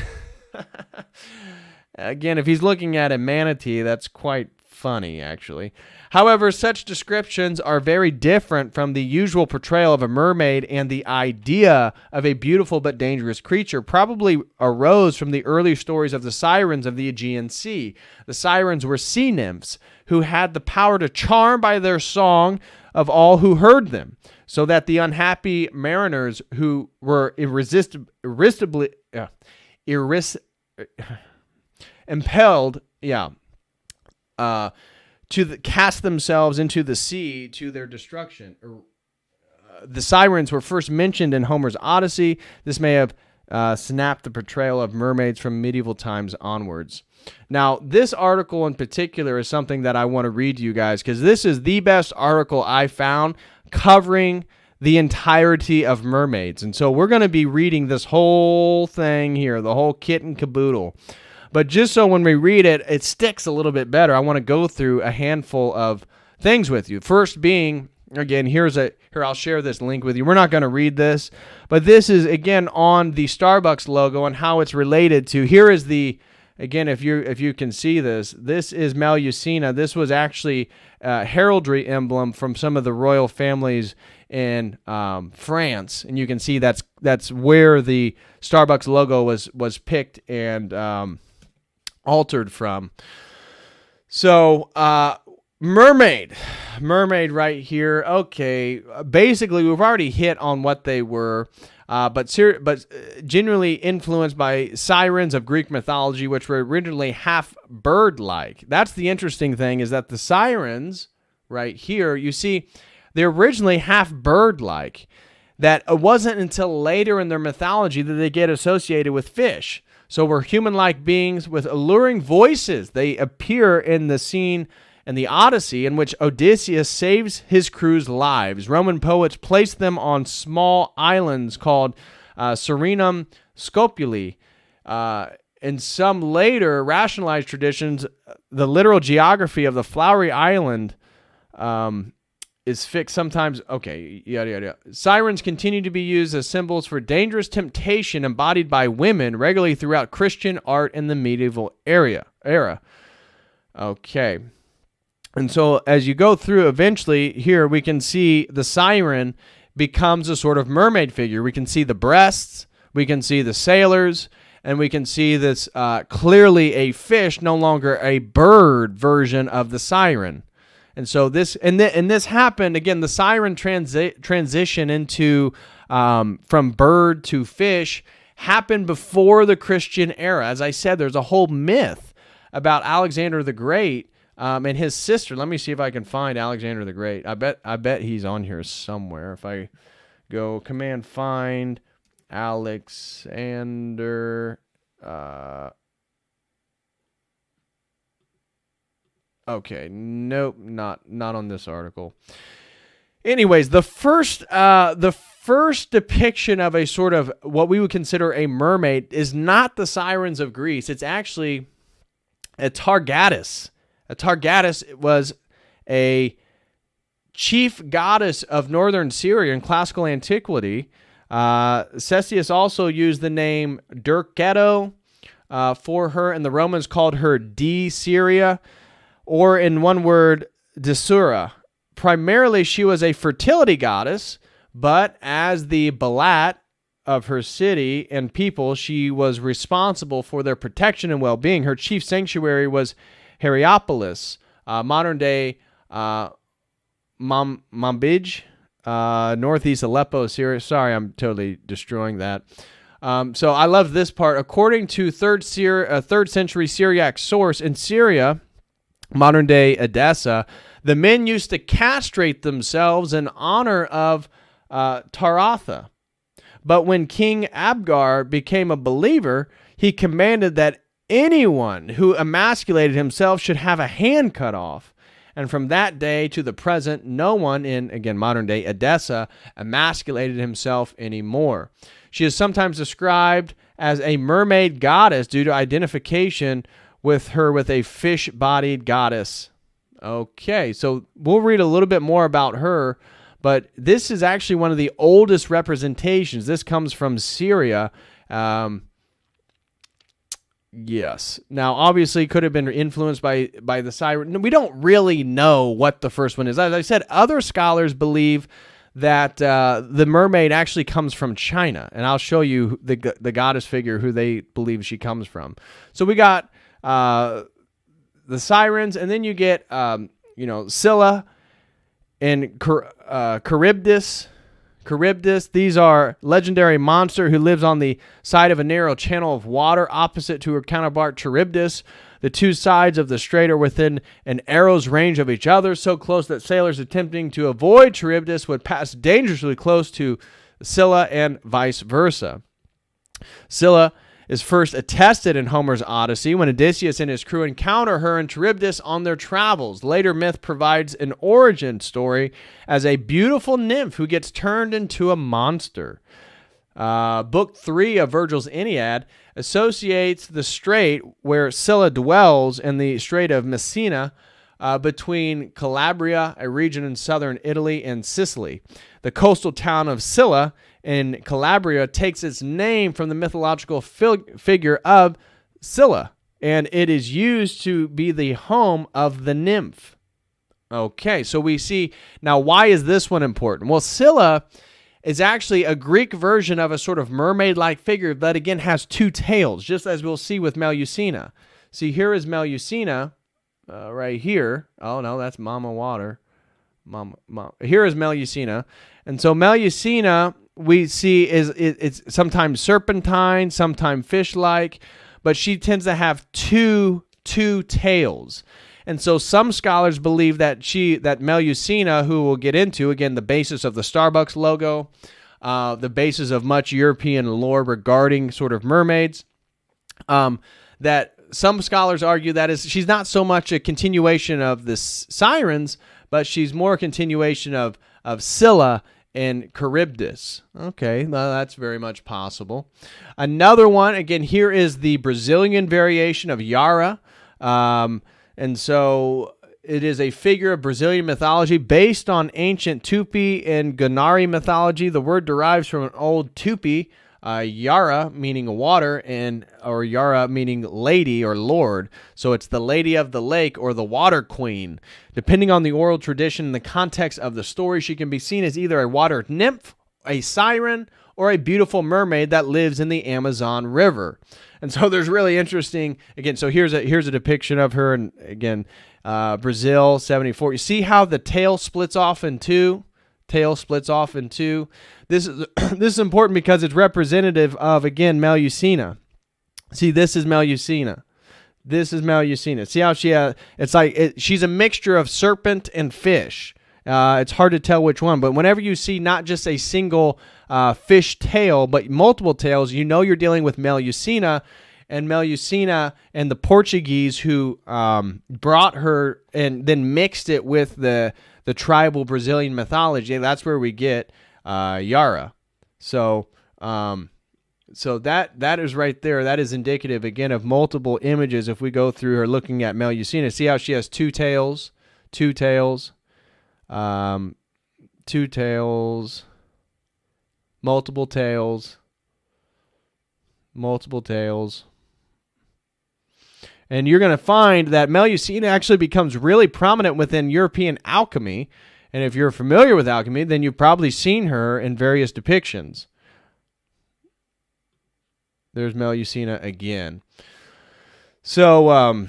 Again, if he's looking at a manatee, that's quite funny, actually. However, such descriptions are very different from the usual portrayal of a mermaid, and the idea of a beautiful but dangerous creature probably arose from the early stories of the sirens of the Aegean Sea. The sirens were sea nymphs who had the power to charm by their song of all who heard them, so that the unhappy mariners who were impelled, to cast themselves into the sea to their destruction. The sirens were first mentioned in Homer's Odyssey. This may have snapped the portrayal of mermaids from medieval times onwards. Now, this article in particular is something that I want to read to you guys, because this is the best article I found covering the entirety of mermaids. And so we're going to be reading this whole thing here, the whole kit and caboodle. But just so when we read it, it sticks a little bit better, I want to go through a handful of things with you. First being, again, here I'll share this link with you. We're not going to read this, but this is, again, on the Starbucks logo and how it's related to, here is the, again, if you can see this is Melusina. This was actually a heraldry emblem from some of the royal families in France, and you can see that's where the Starbucks logo was picked and altered from. So mermaid right here. Okay, basically we've already hit on what they were, but generally influenced by sirens of Greek mythology, which were originally half bird-like. That's the interesting thing, is that the sirens right here, you see, they're originally half bird-like. That it wasn't until later in their mythology that they get associated with fish. So we're human-like beings with alluring voices. They appear in the scene in the Odyssey in which Odysseus saves his crew's lives. Roman poets placed them on small islands called Serenum Scopuli. In some later rationalized traditions, the literal geography of the flowery island is fixed sometimes. Okay, yada. Sirens continue to be used as symbols for dangerous temptation embodied by women regularly throughout Christian art in the medieval era. Okay. And so as you go through, eventually here we can see the siren becomes a sort of mermaid figure. We can see the breasts, we can see the sailors, and we can see this clearly a fish, no longer a bird version of the siren. And so this happened again. The siren transition into from bird to fish happened before the Christian era. As I said, there's a whole myth about Alexander the Great and his sister. Let me see if I can find Alexander the Great. I bet he's on here somewhere. If I go command find Alexander. Okay, nope, not on this article. Anyways, the first depiction of a sort of what we would consider a mermaid is not the sirens of Greece. It's actually a Targatis. A Targatis was a chief goddess of northern Syria in classical antiquity. Ctesias also used the name Dirceto for her, and the Romans called her D. Syria, or in one word, Desura. Primarily, she was a fertility goddess, but as the Balat of her city and people, she was responsible for their protection and well-being. Her chief sanctuary was Hierapolis, modern-day Manbij, northeast Aleppo, Syria. Sorry, I'm totally destroying that. So I love this part. According to third century Syriac source, in Syria, modern-day Edessa, the men used to castrate themselves in honor of Taratha. But when King Abgar became a believer, he commanded that anyone who emasculated himself should have a hand cut off. And from that day to the present, no one in, again, modern-day Edessa emasculated himself anymore. She is sometimes described as a mermaid goddess due to identification with her with a fish-bodied goddess. Okay, so we'll read a little bit more about her, but this is actually one of the oldest representations. This comes from Syria. Yes. Now, obviously, could have been influenced by the Siren. We don't really know what the first one is. As I said, other scholars believe that the mermaid actually comes from China, and I'll show you the goddess figure who they believe she comes from. So we got the Sirens, and then you get Scylla and Charybdis. Charybdis, these are legendary monster who lives on the side of a narrow channel of water opposite to her counterpart Charybdis. The two sides of the strait are within an arrow's range of each other, so close that sailors attempting to avoid Charybdis would pass dangerously close to Scylla and vice versa. Scylla is first attested in Homer's Odyssey when Odysseus and his crew encounter her and Charybdis on their travels. Later myth provides an origin story as a beautiful nymph who gets turned into a monster. Book 3 of Virgil's Aeneid associates the strait where Scylla dwells in the Strait of Messina between Calabria, a region in southern Italy, and Sicily. The coastal town of Scylla in Calabria takes its name from the mythological figure of Scylla, and it is used to be the home of the nymph. Okay, so we see, now why is this one important? Well, Scylla is actually a Greek version of a sort of mermaid-like figure that, again, has two tails, just as we'll see with Melusina. See, here is Melusina, right here. Oh, no, that's Mama Water. Mama. Here is Melusina. And so Melusina, we see, it's sometimes serpentine, sometimes fish-like, but she tends to have two tails. And so some scholars believe that Melusina, who we'll get into, again, the basis of the Starbucks logo, the basis of much European lore regarding sort of mermaids, that some scholars argue that she's not so much a continuation of the Sirens, but she's more a continuation of Scylla and Charybdis. Okay, well, that's very much possible. Another one, again, here is the Brazilian variation of Yara. And so it is a figure of Brazilian mythology based on ancient Tupi and Gunari mythology. The word derives from an old Tupi, Yara meaning water, or Yara meaning lady or lord. So it's the lady of the lake or the water queen. Depending on the oral tradition and the context of the story, she can be seen as either a water nymph, a siren, or a beautiful mermaid that lives in the Amazon River. And so there's really interesting, again, so here's a depiction of her, and again, Brazil, 74. You see how the tail splits off in two? Tail splits off in two. This is important because it's representative of, again, Melusina. See, this is Melusina. This is Melusina. See how she's a mixture of serpent and fish. It's hard to tell which one, but whenever you see not just a single fish tail, but multiple tails, you know you're dealing with Melusina, and the Portuguese who brought her and then mixed it with the tribal Brazilian mythology. That's where we get Yara. So that is right there. That is indicative, again, of multiple images. If we go through her looking at Melusina, see how she has two tails, multiple tails. And you're going to find that Melusina actually becomes really prominent within European alchemy. And if you're familiar with alchemy, then you've probably seen her in various depictions. There's Melusina again. So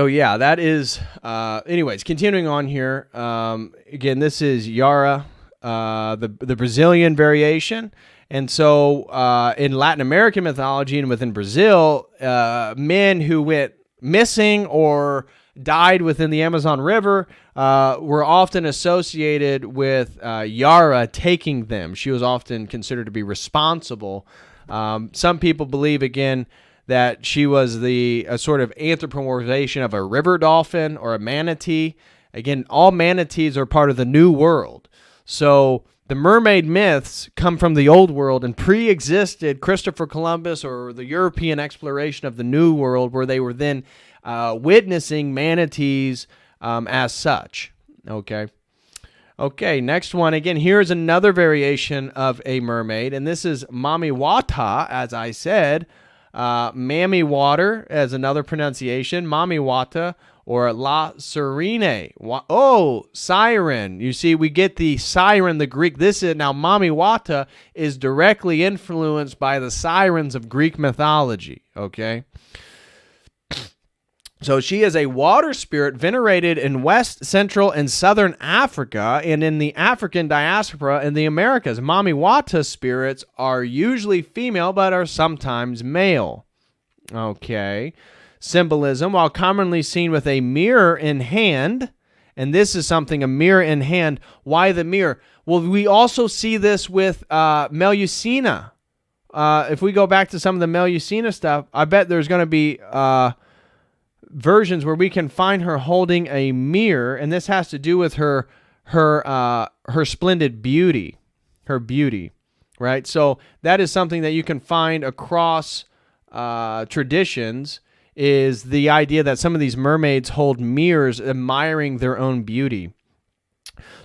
yeah, that is, anyways, continuing on here. Again, this is Yara, the Brazilian variation. And so in Latin American mythology and within Brazil, men who went missing or died within the Amazon River were often associated with Yara taking them. She was often considered to be responsible. Some people believe, again, that she was a sort of anthropomorphization of a river dolphin or a manatee. Again, all manatees are part of the New World. So the mermaid myths come from the Old World and pre-existed Christopher Columbus or the European exploration of the New World, where they were then witnessing manatees as such. Okay, next one. Again, here's another variation of a mermaid, and this is Mami Wata, as I said. Mammy Water as another pronunciation, Mami Wata, or La Sirene. Siren. You see, we get the siren, the Greek. This is now Mami Wata is directly influenced by the sirens of Greek mythology. Okay. So she is a water spirit venerated in West, Central, and Southern Africa and in the African diaspora in the Americas. Mami Wata spirits are usually female but are sometimes male. Okay. Symbolism, while commonly seen with a mirror in hand, and this is something, a mirror in hand. Why the mirror? Well, we also see this with Melusina. If we go back to some of the Melusina stuff, I bet there's going to be versions where we can find her holding a mirror, and this has to do with her splendid beauty, her beauty, right? So that is something that you can find across traditions, is the idea that some of these mermaids hold mirrors admiring their own beauty.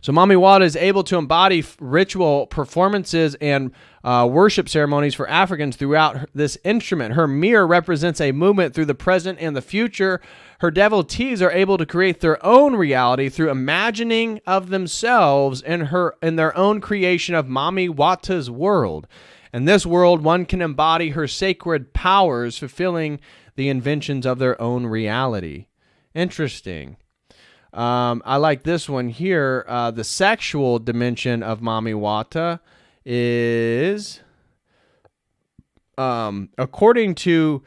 So Mami Wata is able to embody ritual performances and worship ceremonies for Africans throughout this instrument. Her mirror represents a movement through the present and the future. Her devotees are able to create their own reality through imagining of themselves in their own creation of Mami Wata's world. In this world, one can embody her sacred powers, fulfilling the inventions of their own reality. Interesting. I like this one here. The sexual dimension of Mami Wata is, according to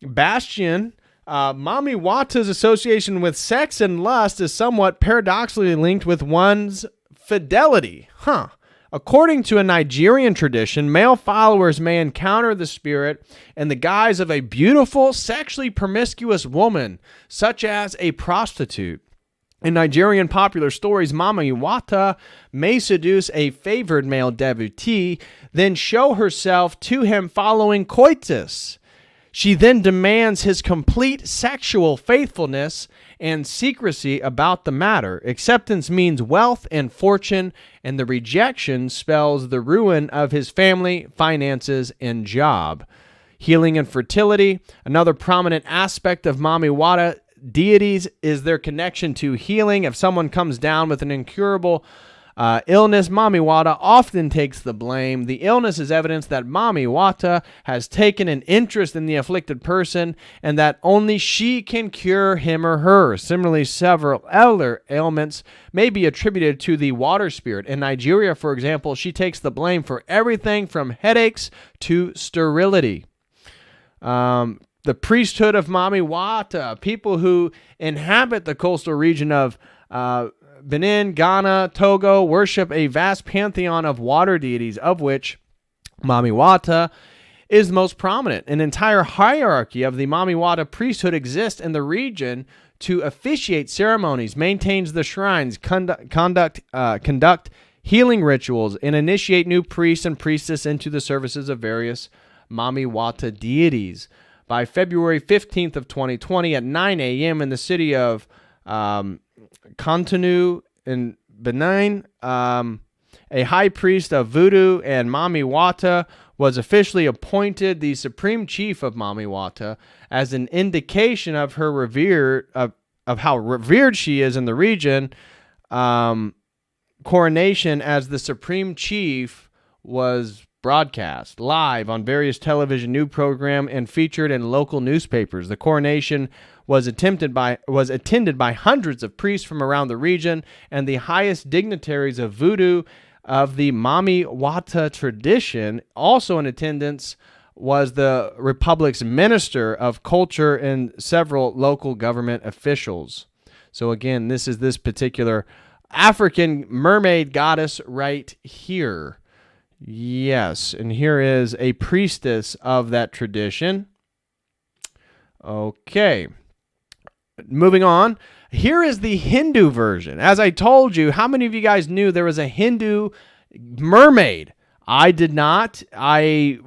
Bastian, Mami Wata's association with sex and lust is somewhat paradoxically linked with one's fidelity. According to a Nigerian tradition, male followers may encounter the spirit in the guise of a beautiful, sexually promiscuous woman, such as a prostitute. In Nigerian popular stories, Mami Wata may seduce a favored male devotee, then show herself to him following coitus. She then demands his complete sexual faithfulness and secrecy about the matter. Acceptance means wealth and fortune, and the rejection spells the ruin of his family, finances, and job. Healing and fertility. Another prominent aspect of Mami Wata deities is their connection to healing. If someone comes down with an incurable illness, Mami Wata often takes the blame. The illness is evidence that Mami Wata has taken an interest in the afflicted person and that only she can cure him or her. Similarly, several other ailments may be attributed to the water spirit. In Nigeria, for example, she takes the blame for everything from headaches to sterility. The priesthood of Mami Wata, people who inhabit the coastal region of Benin, Ghana, Togo, worship a vast pantheon of water deities, of which Mami Wata is most prominent. An entire hierarchy of the Mami Wata priesthood exists in the region to officiate ceremonies, maintains the shrines, conduct healing rituals, and initiate new priests and priestesses into the services of various Mami Wata deities. By February 15th of 2020 at 9 a.m. in the city of Cotonou in Benin, a high priest of voodoo and Mami Wata was officially appointed the supreme chief of Mami Wata as an indication of her of how revered she is in the region. Coronation as the supreme chief was broadcast live on various television news programs and featured in local newspapers. The coronation was attended by hundreds of priests from around the region, and the highest dignitaries of voodoo of the Mami Wata tradition. Also in attendance was the Republic's Minister of Culture and several local government officials. So again, this is this particular African mermaid goddess right here. Yes, and here is a priestess of that tradition. Okay. Moving on. Here is the Hindu version. As I told you, how many of you guys knew there was a Hindu mermaid? I did not. I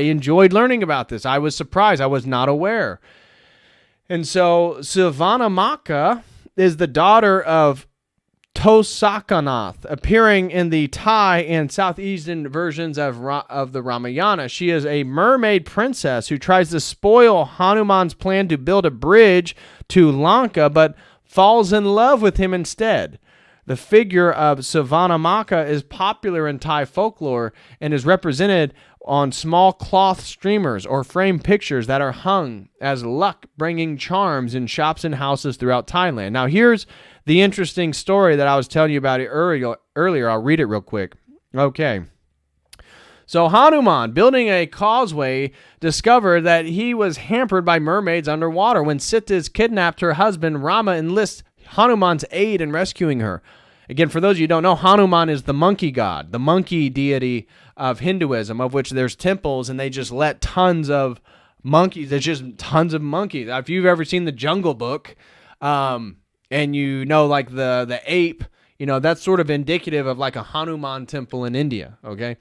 enjoyed learning about this. I was surprised. I was not aware. And so Savannah Maka is the daughter of Tosakanath, appearing in the Thai and Southeastern versions of the Ramayana. She is a mermaid princess who tries to spoil Hanuman's plan to build a bridge to Lanka, but falls in love with him instead. The figure of Savanamaka is popular in Thai folklore and is represented on small cloth streamers or framed pictures that are hung as luck-bringing charms in shops and houses throughout Thailand. Now, here's the interesting story that I was telling you about earlier. I'll read it real quick. Okay. So Hanuman, building a causeway, discovered that he was hampered by mermaids underwater. When Sita kidnapped her husband, Rama enlists Hanuman's aid in rescuing her. Again, for those of you who don't know, Hanuman is the monkey god, the monkey deity of Hinduism, of which there's temples, and they just let tons of monkeys. There's just tons of monkeys. If you've ever seen the Jungle Book, and you know, like the ape, you know, that's sort of indicative of like a Hanuman temple in India, okay?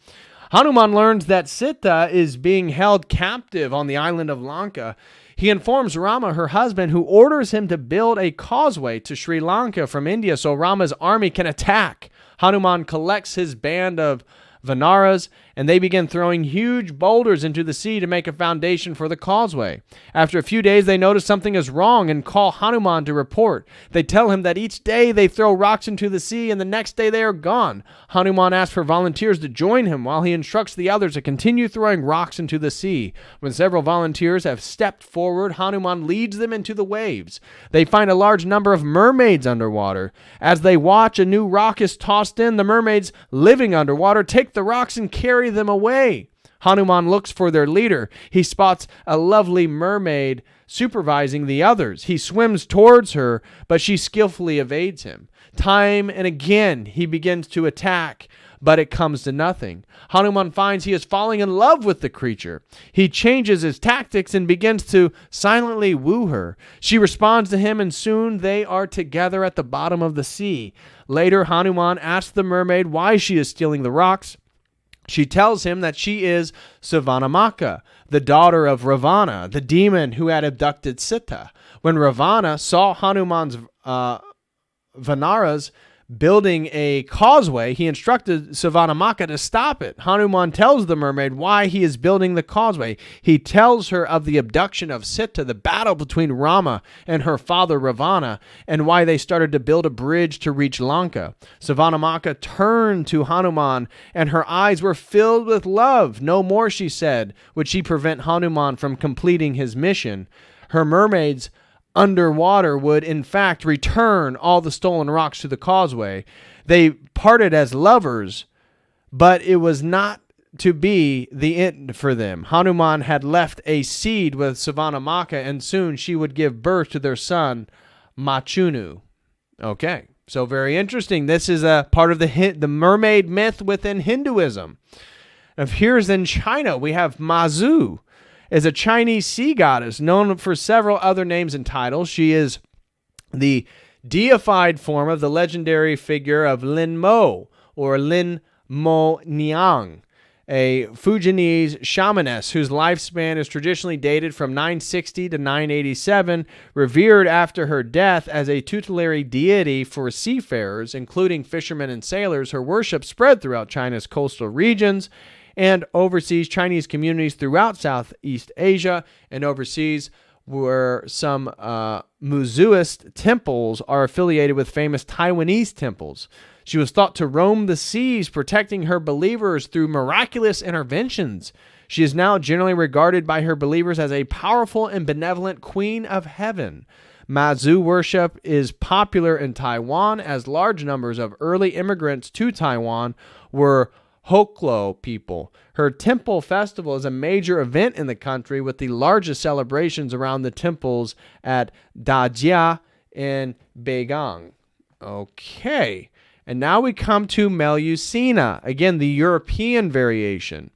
Hanuman learns that Sita is being held captive on the island of Lanka. He informs Rama, her husband, who orders him to build a causeway to Sri Lanka from India so Rama's army can attack. Hanuman collects his band of Vanaras, and they begin throwing huge boulders into the sea to make a foundation for the causeway. After a few days, they notice something is wrong and call Hanuman to report. They tell him that each day they throw rocks into the sea and the next day they are gone. Hanuman asks for volunteers to join him while he instructs the others to continue throwing rocks into the sea. When several volunteers have stepped forward, Hanuman leads them into the waves. They find a large number of mermaids underwater. As they watch, a new rock is tossed in. The mermaids living underwater take the rocks and carry them away. Hanuman looks for their leader. He spots a lovely mermaid supervising the others. He swims towards her, but she skillfully evades him. Time and again, he begins to attack, but it comes to nothing. Hanuman finds he is falling in love with the creature. He changes his tactics and begins to silently woo her. She responds to him, and soon they are together at the bottom of the sea. Later, Hanuman asks the mermaid why she is stealing the rocks. She tells him that she is Savanamaka, the daughter of Ravana, the demon who had abducted Sita. When Ravana saw Hanuman's Vanaras building a causeway, he instructed Savanamaka to stop it. Hanuman tells the mermaid why he is building the causeway. He tells her of the abduction of Sita, the battle between Rama and her father Ravana, and why they started to build a bridge to reach Lanka. Savanamaka turned to Hanuman, and her eyes were filled with love. No more, she said, would she prevent Hanuman from completing his mission. Her mermaids underwater would, in fact, return all the stolen rocks to the causeway. They parted as lovers, but it was not to be the end for them. Hanuman had left a seed with Savanamaka, and soon she would give birth to their son, Machunu. Okay, so very interesting. This is a part of the mermaid myth within Hinduism. Now, here's in China, we have Mazu, is a Chinese sea goddess known for several other names and titles. She is the deified form of the legendary figure of Lin Mo, or Lin Mo Niang, a Fujianese shamaness whose lifespan is traditionally dated from 960 to 987, revered after her death as a tutelary deity for seafarers, including fishermen and sailors. Her worship spread throughout China's coastal regions and overseas Chinese communities throughout Southeast Asia, and overseas where some Muzuist temples are affiliated with famous Taiwanese temples. She was thought to roam the seas, protecting her believers through miraculous interventions. She is now generally regarded by her believers as a powerful and benevolent queen of heaven. Mazu worship is popular in Taiwan, as large numbers of early immigrants to Taiwan were Hoklo people. Her temple festival is a major event in the country, with the largest celebrations around the temples at Dajia and Beigang. Okay, and now we come to Melusina, again the European variation.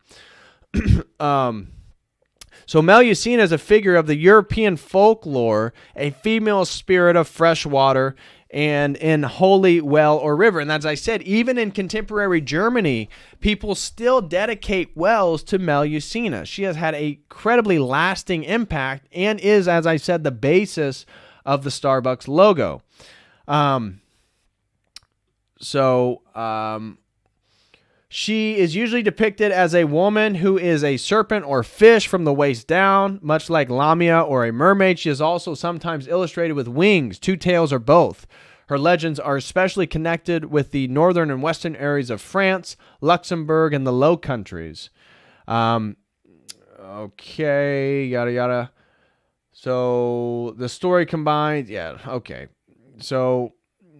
So Melusina is a figure of the European folklore, a female spirit of fresh water and in holy well or river. And as I said, even in contemporary Germany, people still dedicate wells to Melusina. She has had an incredibly lasting impact and is, as I said, the basis of the Starbucks logo. She is usually depicted as a woman who is a serpent or fish from the waist down, much like Lamia or a mermaid. She is also sometimes illustrated with wings, two tails, or both. Her legends are especially connected with the northern and western areas of France, Luxembourg, and the Low Countries. Okay, yada yada. So the story combines, So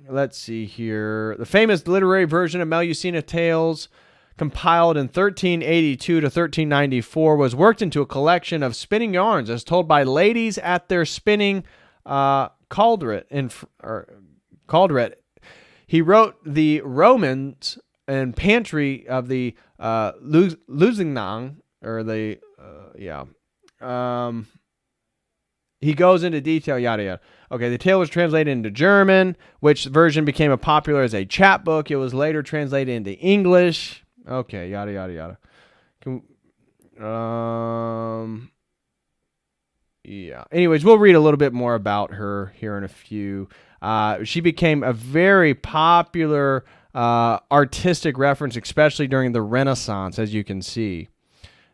let's see here. The famous literary version of Melusina Tales, compiled in 1382 to 1394, was worked into a collection of spinning yarns as told by ladies at their spinning cauldron. He wrote the Romans and pantry of the Lusignan, or the he goes into detail, yada yada. Okay, the tale was translated into German, which version became popular as a chapbook. It was later translated into English. Okay, yada yada yada. Anyways, we'll read a little bit more about her here in a few. She became a very popular artistic reference, especially during the Renaissance, as you can see.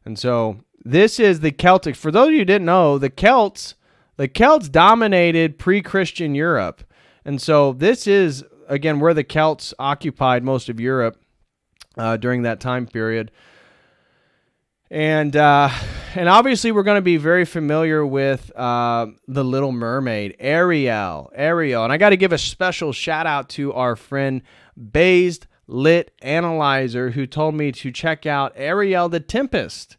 And so this is the Celtic. For those of you who didn't know, the Celts dominated pre-Christian Europe. And so this is, again, where the Celts occupied most of Europe during that time period. And obviously we're going to be very familiar with the Little Mermaid, Ariel. And I got to give a special shout out to our friend Based Lit Analyzer, who told me to check out Ariel the Tempest.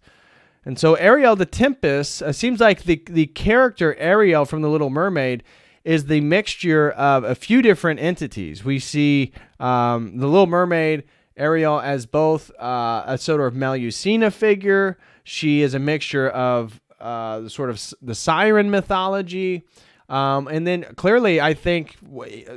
And so Ariel the Tempest seems like the character Ariel from the Little Mermaid is the mixture of a few different entities. We see the Little Mermaid, Ariel, as both a sort of Melusina figure. She is a mixture of the Siren mythology. And then clearly, I think,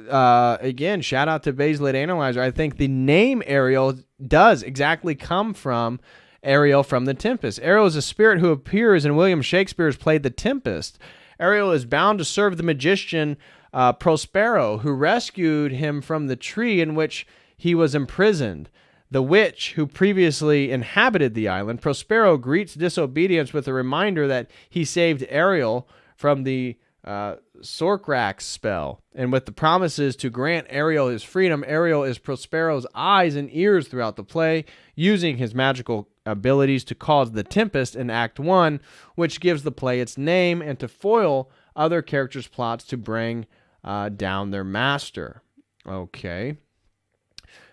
again, shout out to Baselit Analyzer, I think the name Ariel does exactly come from Ariel from The Tempest. Ariel is a spirit who appears in William Shakespeare's play The Tempest. Ariel is bound to serve the magician Prospero, who rescued him from the tree in which he was imprisoned. The witch who previously inhabited the island, Prospero greets disobedience with a reminder that he saved Ariel from the Sorcrax spell. And with the promises to grant Ariel his freedom, Ariel is Prospero's eyes and ears throughout the play, using his magical abilities to cause the tempest in Act 1, which gives the play its name, and to foil other characters' plots to bring down their master. Okay.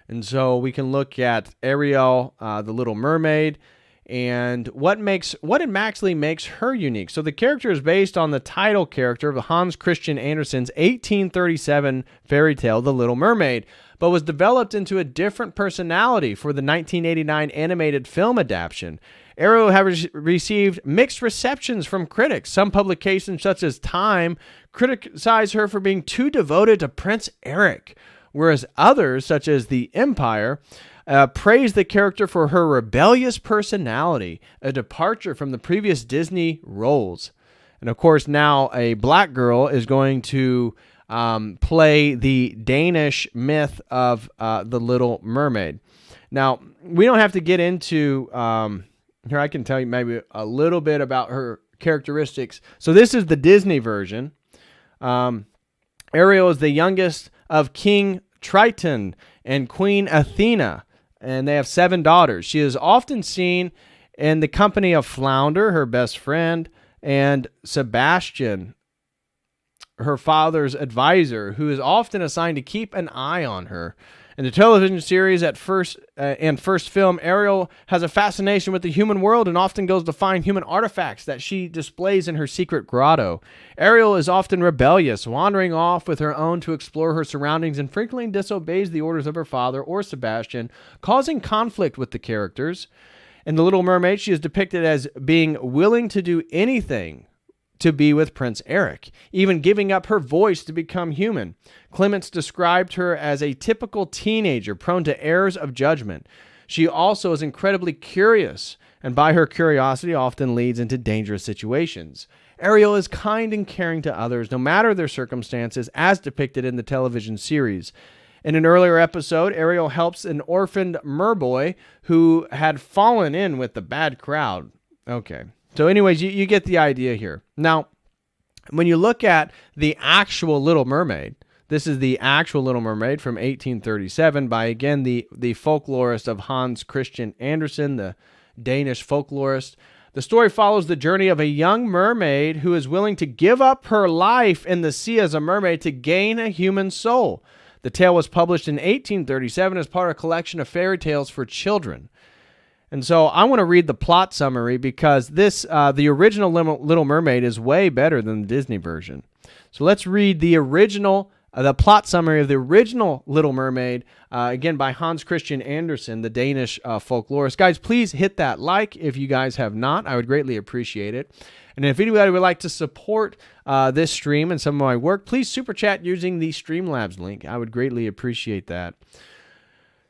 And so we can look at Ariel, the Little Mermaid, and what actually makes her unique. So the character is based on the title character of Hans Christian Andersen's 1837 fairy tale, The Little Mermaid, but was developed into a different personality for the 1989 animated film adaptation. Ariel has received mixed receptions from critics. Some publications, such as Time, criticize her for being too devoted to Prince Eric, whereas others, such as The Empire, praise the character for her rebellious personality, a departure from the previous Disney roles. And of course, now a black girl is going to play the Danish myth of the Little Mermaid. Now, we don't have to get into... here, I can tell you maybe a little bit about her characteristics. So this is the Disney version. Ariel is the youngest of King Triton and Queen Athena, and they have 7 daughters. She is often seen in the company of Flounder, her best friend, and Sebastian, her father's advisor, who is often assigned to keep an eye on her. In the television series first film, Ariel has a fascination with the human world and often goes to find human artifacts that she displays in her secret grotto. Ariel is often rebellious, wandering off with her own to explore her surroundings, and frequently disobeys the orders of her father or Sebastian, causing conflict with the characters. In The Little Mermaid, she is depicted as being willing to do anything to be with Prince Eric, even giving up her voice to become human. Clements described her as a typical teenager prone to errors of judgment. She also is incredibly curious, and by her curiosity often leads into dangerous situations. Ariel is kind and caring to others, no matter their circumstances, as depicted in the television series. In an earlier episode, Ariel helps an orphaned merboy who had fallen in with the bad crowd. Okay. So anyways, you get the idea here. Now, when you look at the actual Little Mermaid, this is the actual Little Mermaid from 1837 by, again, the folklorist of Hans Christian Andersen, the Danish folklorist. The story follows the journey of a young mermaid who is willing to give up her life in the sea as a mermaid to gain a human soul. The tale was published in 1837 as part of a collection of fairy tales for children. And so I want to read the plot summary because the original Little Mermaid is way better than the Disney version. So let's read the plot summary of the original Little Mermaid, again by Hans Christian Andersen, the Danish folklorist. Guys, please hit that like if you guys have not. I would greatly appreciate it. And if anybody would like to support this stream and some of my work, please super chat using the Streamlabs link. I would greatly appreciate that.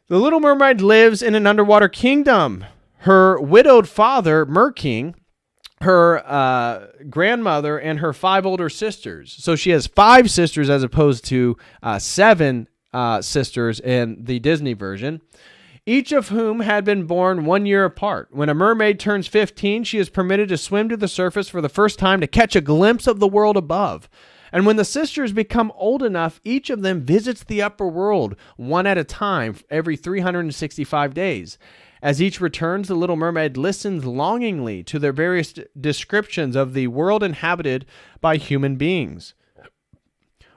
The Little Mermaid lives in an underwater kingdom. Her widowed father, Merking, her grandmother, and her 5 older sisters. So she has 5 sisters as opposed to 7 sisters in the Disney version, each of whom had been born 1 year apart. When a mermaid turns 15, she is permitted to swim to the surface for the first time to catch a glimpse of the world above. And when the sisters become old enough, each of them visits the upper world one at a time every 365 days. As each returns, the Little Mermaid listens longingly to their various descriptions of the world inhabited by human beings.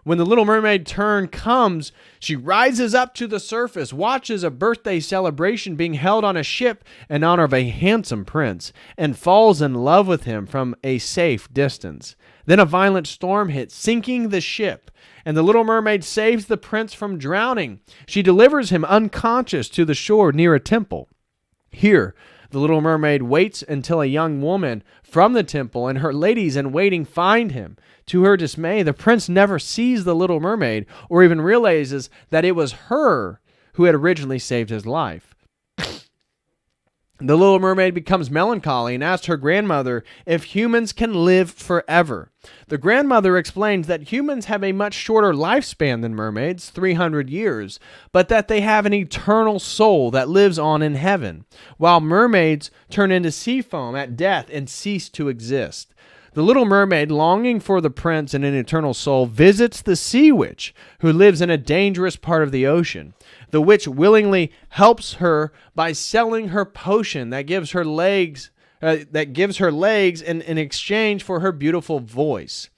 When the Little Mermaid turn comes, she rises up to the surface, watches a birthday celebration being held on a ship in honor of a handsome prince, and falls in love with him from a safe distance. Then a violent storm hits, sinking the ship, and the Little Mermaid saves the prince from drowning. She delivers him unconscious to the shore near a temple. Here, the Little Mermaid waits until a young woman from the temple and her ladies in waiting find him. To her dismay, the prince never sees the Little Mermaid or even realizes that it was her who had originally saved his life. The Little Mermaid becomes melancholy and asks her grandmother if humans can live forever. The grandmother explains that humans have a much shorter lifespan than mermaids, 300 years, but that they have an eternal soul that lives on in heaven, while mermaids turn into sea foam at death and cease to exist. The Little Mermaid, longing for the prince and an eternal soul, visits the sea witch, who lives in a dangerous part of the ocean. The witch willingly helps her by selling her potion that gives her legs in exchange for her beautiful voice.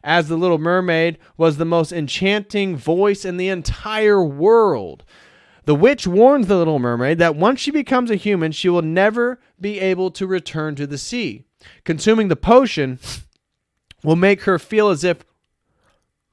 As the Little Mermaid was the most enchanting voice in the entire world, the witch warns the Little Mermaid that once she becomes a human, she will never be able to return to the sea. Consuming the potion will make her feel as if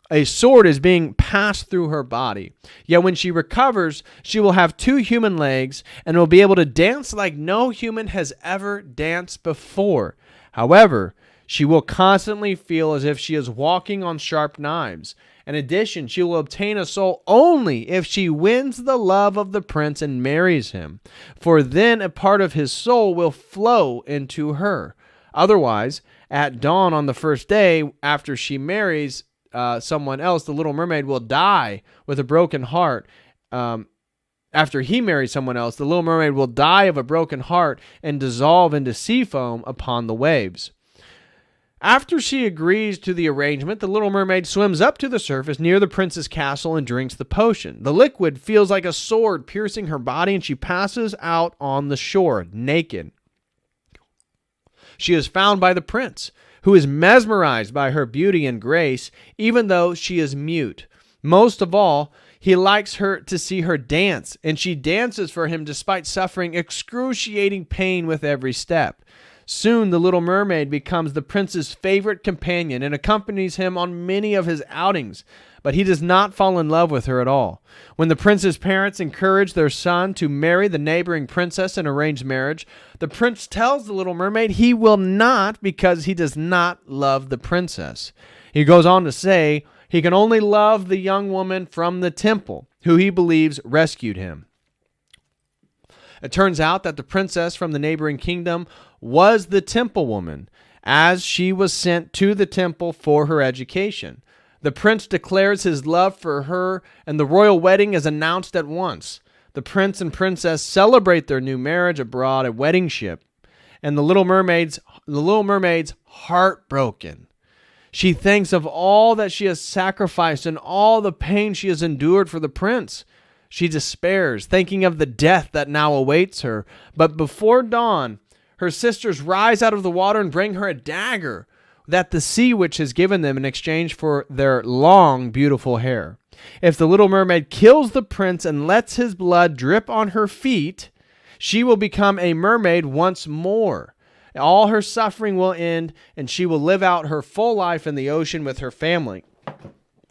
a sword is being passed through her body. Yet when she recovers, she will have 2 human legs and will be able to dance like no human has ever danced before. However, she will constantly feel as if she is walking on sharp knives. In addition, she will obtain a soul only if she wins the love of the prince and marries him, for then a part of his soul will flow into her. Otherwise, at dawn on the first day after she marries someone else, the Little Mermaid will die with a broken heart. After he marries someone else, the Little Mermaid will die of a broken heart and dissolve into sea foam upon the waves. After she agrees to the arrangement, the Little Mermaid swims up to the surface near the prince's castle and drinks the potion. The liquid feels like a sword piercing her body, and she passes out on the shore, naked. She is found by the prince, who is mesmerized by her beauty and grace, even though she is mute. Most of all, he likes her to see her dance, and she dances for him despite suffering excruciating pain with every step. Soon, the Little Mermaid becomes the prince's favorite companion and accompanies him on many of his outings, but he does not fall in love with her at all. When the prince's parents encourage their son to marry the neighboring princess in arranged marriage, the prince tells the Little Mermaid he will not because he does not love the princess. He goes on to say he can only love the young woman from the temple, who he believes rescued him. It turns out that the princess from the neighboring kingdom was the temple woman, as she was sent to the temple for her education. The prince declares his love for her, and the royal wedding is announced at once. The prince and princess celebrate their new marriage aboard a wedding ship, and the Little Mermaid's heartbroken. She thinks of all that she has sacrificed and all the pain she has endured for the prince. She despairs, thinking of the death that now awaits her. But before dawn, her sisters rise out of the water and bring her a dagger that the sea witch has given them in exchange for their long, beautiful hair. If the Little Mermaid kills the prince and lets his blood drip on her feet, she will become a mermaid once more. All her suffering will end, and she will live out her full life in the ocean with her family.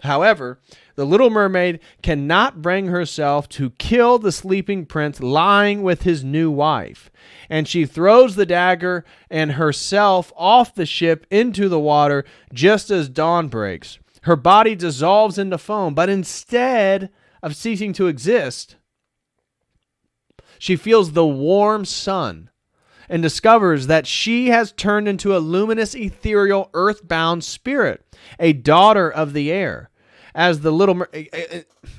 However, the Little Mermaid cannot bring herself to kill the sleeping prince lying with his new wife, and she throws the dagger and herself off the ship into the water just as dawn breaks. Her body dissolves into foam, but instead of ceasing to exist, she feels the warm sun and discovers that she has turned into a luminous, ethereal, earthbound spirit, a daughter of the air. As the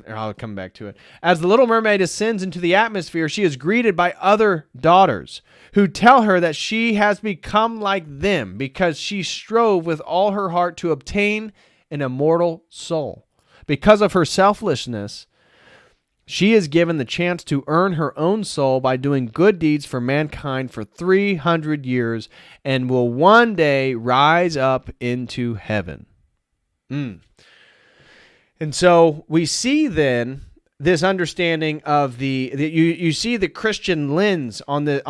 I'll come back to it. As the Little Mermaid ascends into the atmosphere, she is greeted by other daughters who tell her that she has become like them because she strove with all her heart to obtain an immortal soul. Because of her selflessness, she is given the chance to earn her own soul by doing good deeds for mankind for 300 years and will one day rise up into heaven. And so we see then this understanding of you see the Christian lens on the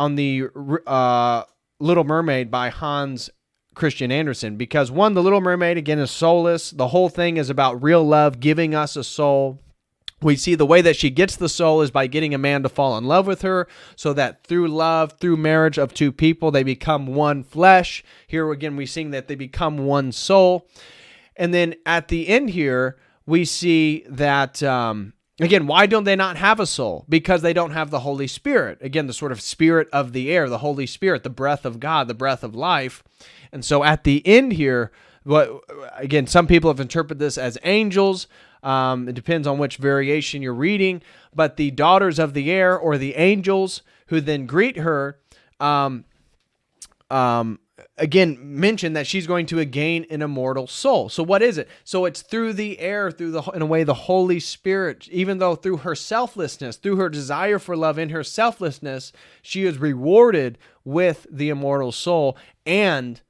Little Mermaid by Hans Christian Andersen, because one, the Little Mermaid again is soulless. The whole thing is about real love giving us a soul. We see the way that she gets the soul is by getting a man to fall in love with her, so that through love, through marriage of two people, they become one flesh. Here again, we see that they become one soul. And then at the end here, we see that, again, why don't they not have a soul? Because they don't have the Holy Spirit. Again, the sort of spirit of the air, the Holy Spirit, the breath of God, the breath of life. And so at the end here, again, some people have interpreted this as angels. It depends on which variation you're reading. But the daughters of the air, or the angels, who then greet her, again, mention that she's going to gain an immortal soul. So what is it? So it's through the air, in a way, the Holy Spirit, even though through her selflessness, through her desire for love in her selflessness, she is rewarded with the immortal soul, and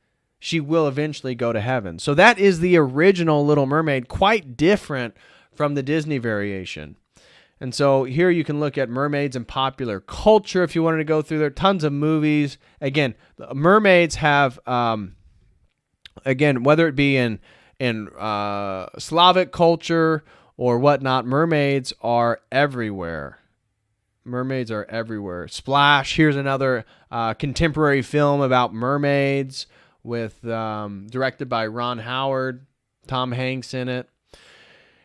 she will eventually go to heaven. So that is the original Little Mermaid, quite different from the Disney variation. And so here you can look at mermaids in popular culture if you wanted to go through there. Tons of movies. Again, mermaids have, again, whether it be in Slavic culture or whatnot, mermaids are everywhere. Mermaids are everywhere. Splash, here's another contemporary film about mermaids with directed by Ron Howard, Tom Hanks in it.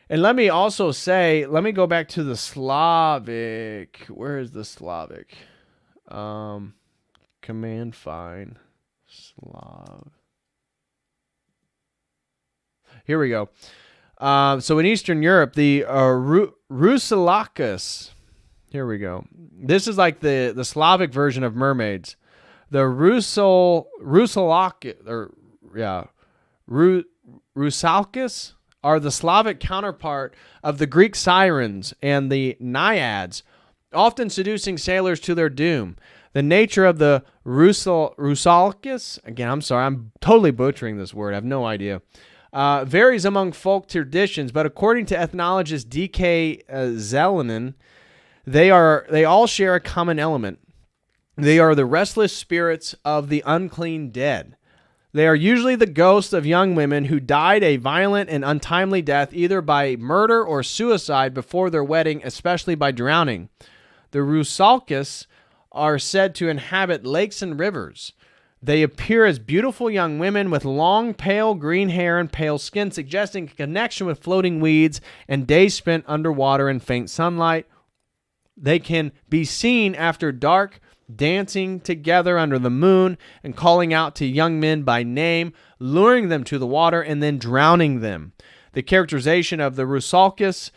And let me also say, let me go back to the Slavic. Where is the Slavic? Command find. Slav. Here we go. So in Eastern Europe, the Rusalakis. Here we go. This is like the Slavic version of mermaids. The Rusalkis are the Slavic counterpart of the Greek sirens and the naiads, often seducing sailors to their doom. The nature of the Rusalkis, again, I'm sorry, I'm totally butchering this word, I have no idea, varies among folk traditions, but according to ethnologist D.K. Zelenin, they all share a common element. They are the restless spirits of the unclean dead. They are usually the ghosts of young women who died a violent and untimely death, either by murder or suicide before their wedding, especially by drowning. The Rusalkis are said to inhabit lakes and rivers. They appear as beautiful young women with long, pale green hair and pale skin, suggesting a connection with floating weeds and days spent underwater in faint sunlight. They can be seen after dark, dancing together under the moon and calling out to young men by name, luring them to the water and then drowning them. The characterization of the Rusalkas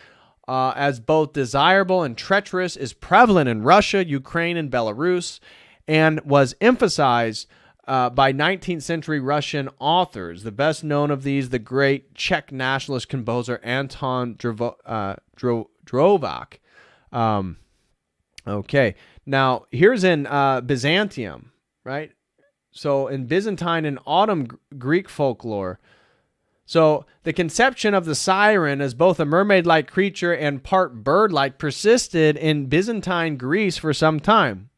as both desirable and treacherous is prevalent in Russia, Ukraine, and Belarus, and was emphasized by 19th century Russian authors. The best known of these, the great Czech nationalist composer Anton Dvořák. Okay, now here's in Byzantium, right? So in Byzantine and Autumn Greek folklore, so the conception of the siren as both a mermaid-like creature and part bird-like persisted in Byzantine Greece for some time.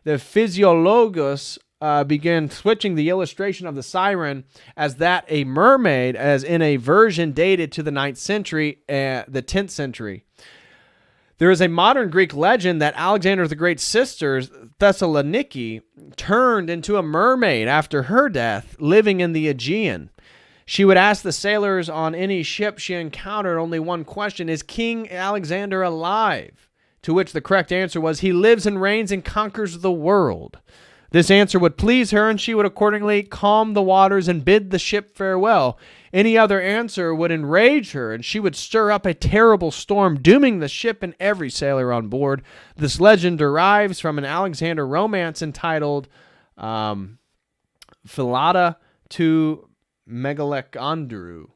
The physiologus began switching the illustration of the siren as that a mermaid, as in a version dated to the 9th century, the 10th century. There is a modern Greek legend that Alexander the Great's sisters, Thessaloniki, turned into a mermaid after her death, living in the Aegean. She would ask the sailors on any ship she encountered only one question: is King Alexander alive? To which the correct answer was, he lives and reigns and conquers the world. This answer would please her, and she would accordingly calm the waters and bid the ship farewell. Any other answer would enrage her, and she would stir up a terrible storm, dooming the ship and every sailor on board. This legend derives from an Alexander romance entitled Philada to Megalekandru,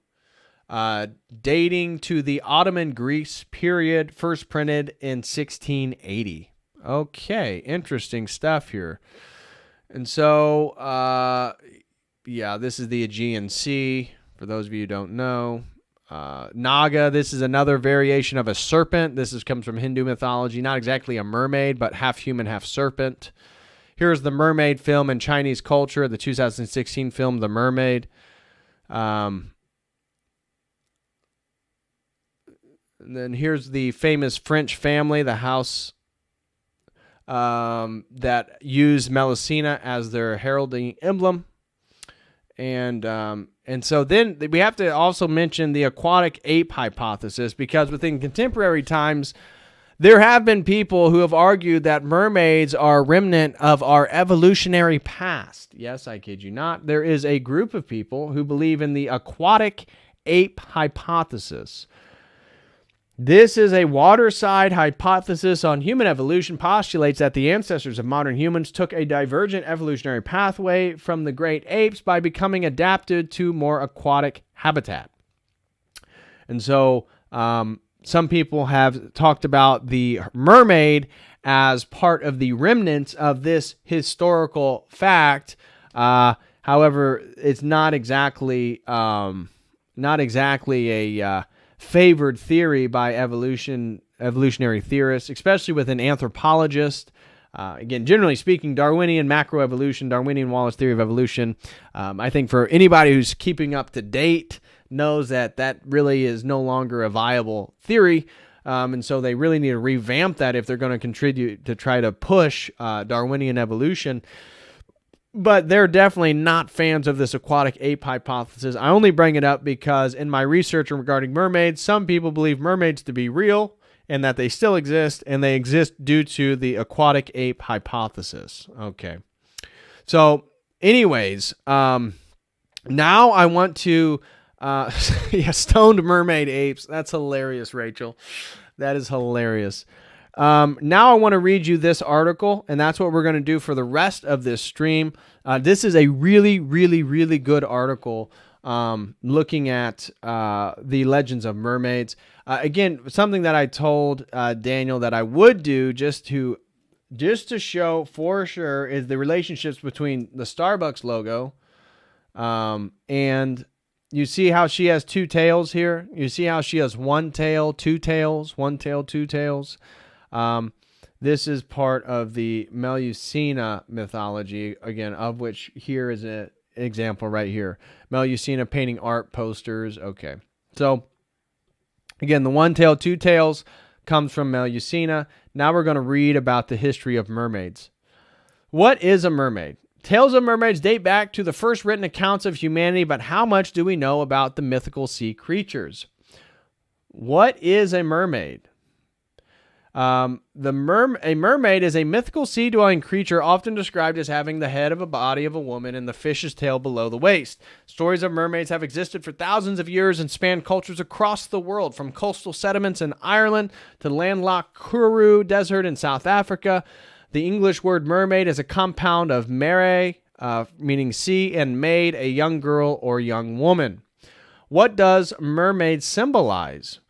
dating to the Ottoman Greece period, first printed in 1680. Okay, interesting stuff here. And so, this is the Aegean Sea, for those of you who don't know. Naga, this is another variation of a serpent. This comes from Hindu mythology. Not exactly a mermaid, but half human, half serpent. Here's the mermaid film in Chinese culture, the 2016 film, The Mermaid. And then here's the famous French family, the house that use Melusina as their heralding emblem. And so then we have to also mention the aquatic ape hypothesis, because within contemporary times, there have been people who have argued that mermaids are a remnant of our evolutionary past. Yes, I kid you not. There is a group of people who believe in the aquatic ape hypothesis. This is a waterside hypothesis on human evolution, postulates that the ancestors of modern humans took a divergent evolutionary pathway from the great apes by becoming adapted to more aquatic habitat. And so some people have talked about the mermaid as part of the remnants of this historical fact. However, it's not exactly a favored theory by evolutionary theorists, especially with an anthropologist. Again, generally speaking, Darwinian macroevolution, Darwinian Wallace theory of evolution. I think for anybody who's keeping up to date knows that really is no longer a viable theory. And so they really need to revamp that if they're going to contribute to try to push Darwinian evolution. But they're definitely not fans of this aquatic ape hypothesis. I only bring it up because in my research regarding mermaids, some people believe mermaids to be real and that they still exist, and they exist due to the aquatic ape hypothesis. Okay. So anyways, now I want to, stoned mermaid apes. That's hilarious, Rachel. That is hilarious. Now I want to read you this article, and that's what we're going to do for the rest of this stream. This is a really, really, really good article looking at the legends of mermaids. Again, something that I told Daniel that I would do just to show for sure is the relationships between the Starbucks logo and you see how she has two tails here? You see how she has one tail, two tails, one tail, two tails? This is part of the Melusina mythology, again, of which here is an example right here. Melusina painting art posters. Okay. So, again, the one tail, two tails comes from Melusina. Now we're going to read about the history of mermaids. What is a mermaid? Tales of mermaids date back to the first written accounts of humanity, but how much do we know about the mythical sea creatures? What is a mermaid? A mermaid is a mythical sea-dwelling creature often described as having the head of a body of a woman and the fish's tail below the waist. Stories of mermaids have existed for thousands of years and span cultures across the world, from coastal settlements in Ireland to landlocked Kuru Desert in South Africa. The English word mermaid is a compound of mare, meaning sea, and maid, a young girl or young woman. What does mermaid symbolize?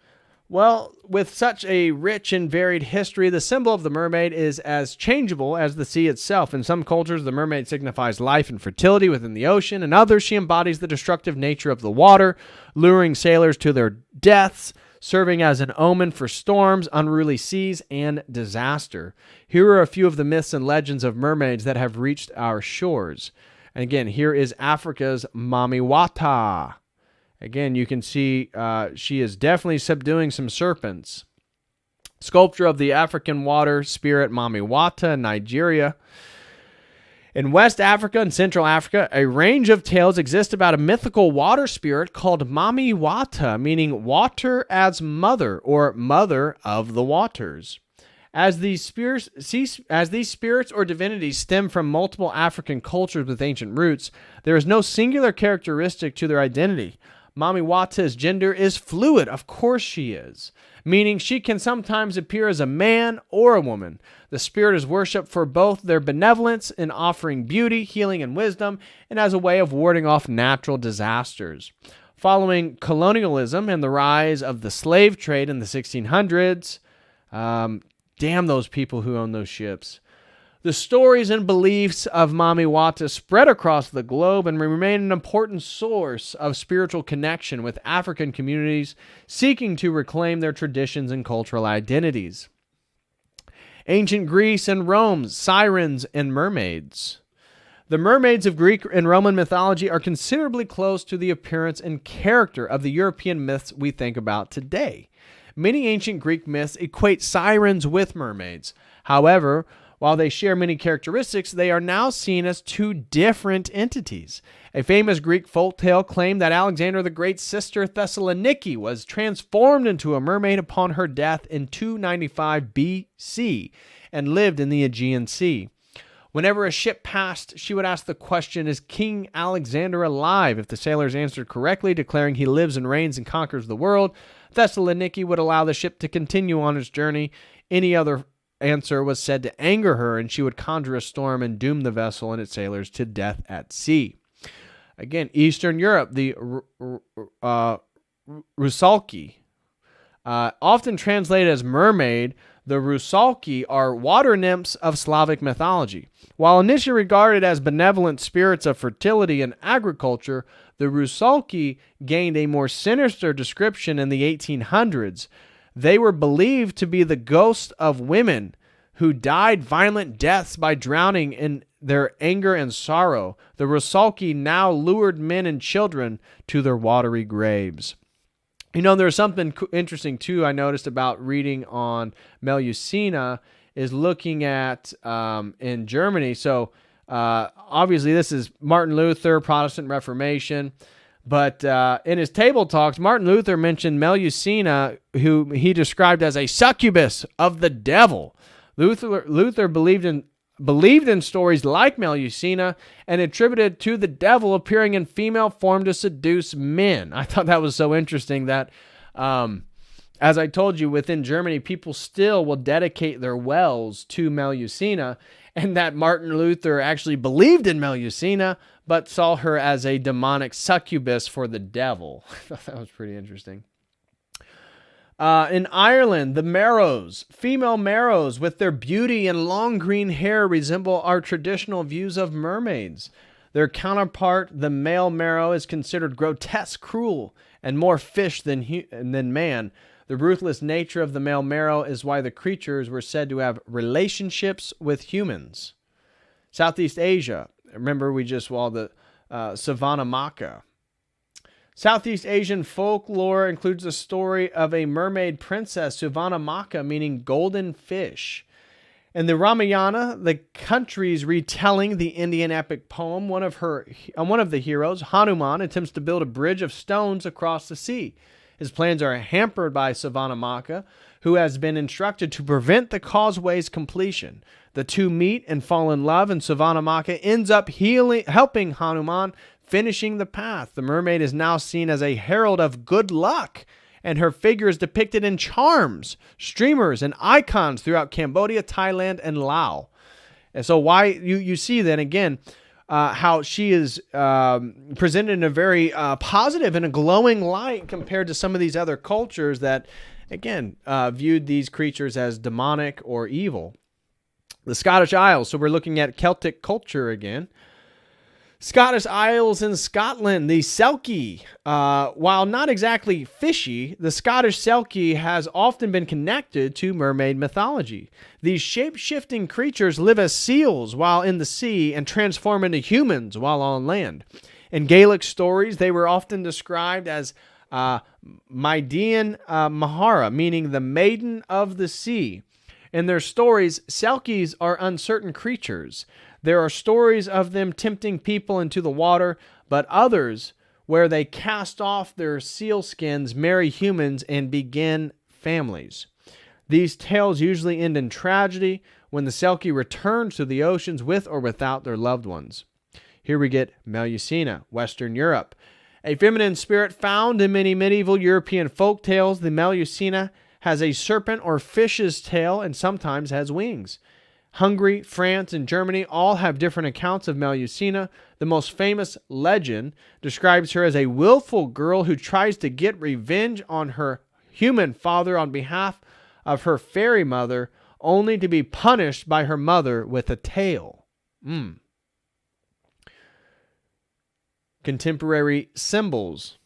Well, with such a rich and varied history, the symbol of the mermaid is as changeable as the sea itself. In some cultures, the mermaid signifies life and fertility within the ocean. In others, she embodies the destructive nature of the water, luring sailors to their deaths, serving as an omen for storms, unruly seas, and disaster. Here are a few of the myths and legends of mermaids that have reached our shores. And again, here is Africa's Mami Wata. Again, you can see she is definitely subduing some serpents. Sculpture of the African water spirit Mami Wata in Nigeria. In West Africa and Central Africa, a range of tales exist about a mythical water spirit called Mami Wata, meaning water as mother or mother of the waters. As these spirits or divinities stem from multiple African cultures with ancient roots, there is no singular characteristic to their identity. Mami Wata's gender is fluid. Of course she is. Meaning she can sometimes appear as a man or a woman. The spirit is worshipped for both their benevolence in offering beauty, healing, and wisdom, and as a way of warding off natural disasters. Following colonialism and the rise of the slave trade in the 1600s, damn those people who own those ships. The stories and beliefs of Mami Wata spread across the globe and remain an important source of spiritual connection with African communities seeking to reclaim their traditions and cultural identities. Ancient Greece and Rome, sirens and mermaids. The mermaids of Greek and Roman mythology are considerably close to the appearance and character of the European myths we think about today. Many ancient Greek myths equate sirens with mermaids. However, while they share many characteristics, they are now seen as two different entities. A famous Greek folktale claimed that Alexander the Great's sister Thessaloniki was transformed into a mermaid upon her death in 295 BC and lived in the Aegean Sea. Whenever a ship passed, she would ask the question, "Is King Alexander alive?" If the sailors answered correctly, declaring he lives and reigns and conquers the world, Thessaloniki would allow the ship to continue on its journey. Any other answer was said to anger her, and she would conjure a storm and doom the vessel and its sailors to death at sea. Again, Eastern Europe, the Rusalki, often translated as mermaid, the Rusalki are water nymphs of Slavic mythology. While initially regarded as benevolent spirits of fertility and agriculture, the Rusalki gained a more sinister description in the 1800s. They were believed to be the ghosts of women who died violent deaths by drowning in their anger and sorrow. The Rusalki now lured men and children to their watery graves. You know, there's something interesting, too, I noticed about reading on Melusina is looking at in Germany. So, obviously, this is Martin Luther, Protestant Reformation. But in his table talks, Martin Luther mentioned Melusina, who he described as a succubus of the devil. Luther believed in stories like Melusina and attributed to the devil appearing in female form to seduce men. I thought that was so interesting that, as I told you, within Germany, people still will dedicate their wells to Melusina, and that Martin Luther actually believed in Melusina, but saw her as a demonic succubus for the devil. I thought that was pretty interesting. In Ireland, the Merrows, female Merrows with their beauty and long green hair resemble our traditional views of mermaids. Their counterpart, the male Merrow, is considered grotesque, cruel, and more fish than man. The ruthless nature of the male Merrow is why the creatures were said to have relationships with humans. Southeast Asia. Remember, we just saw the Savannah Maca. Southeast Asian folklore includes the story of a mermaid princess, Savannah Maca, meaning golden fish. In the Ramayana, the country's retelling the Indian epic poem, one of the heroes, Hanuman, attempts to build a bridge of stones across the sea. His plans are hampered by Savannah Maca, who has been instructed to prevent the causeway's completion. The two meet and fall in love, and Savanamaka ends up helping Hanuman finishing the path. The mermaid is now seen as a herald of good luck, and her figure is depicted in charms, streamers, and icons throughout Cambodia, Thailand, and Laos. And so why you see then again how she is presented in a very positive and a glowing light compared to some of these other cultures that, again, viewed these creatures as demonic or evil. The Scottish Isles. So we're looking at Celtic culture again. Scottish Isles in Scotland, the Selkie. While not exactly fishy, the Scottish Selkie has often been connected to mermaid mythology. These shape-shifting creatures live as seals while in the sea and transform into humans while on land. In Gaelic stories, they were often described as Maidian Mahara, meaning the maiden of the sea. In their stories, Selkies are uncertain creatures. There are stories of them tempting people into the water, but others where they cast off their seal skins, marry humans, and begin families. These tales usually end in tragedy when the Selkie returns to the oceans with or without their loved ones. Here we get Melusina, Western Europe. A feminine spirit found in many medieval European folk tales, the Melusina has a serpent or fish's tail and sometimes has wings. Hungary, France, and Germany all have different accounts of Melusina. The most famous legend describes her as a willful girl who tries to get revenge on her human father on behalf of her fairy mother, only to be punished by her mother with a tail. Contemporary symbols.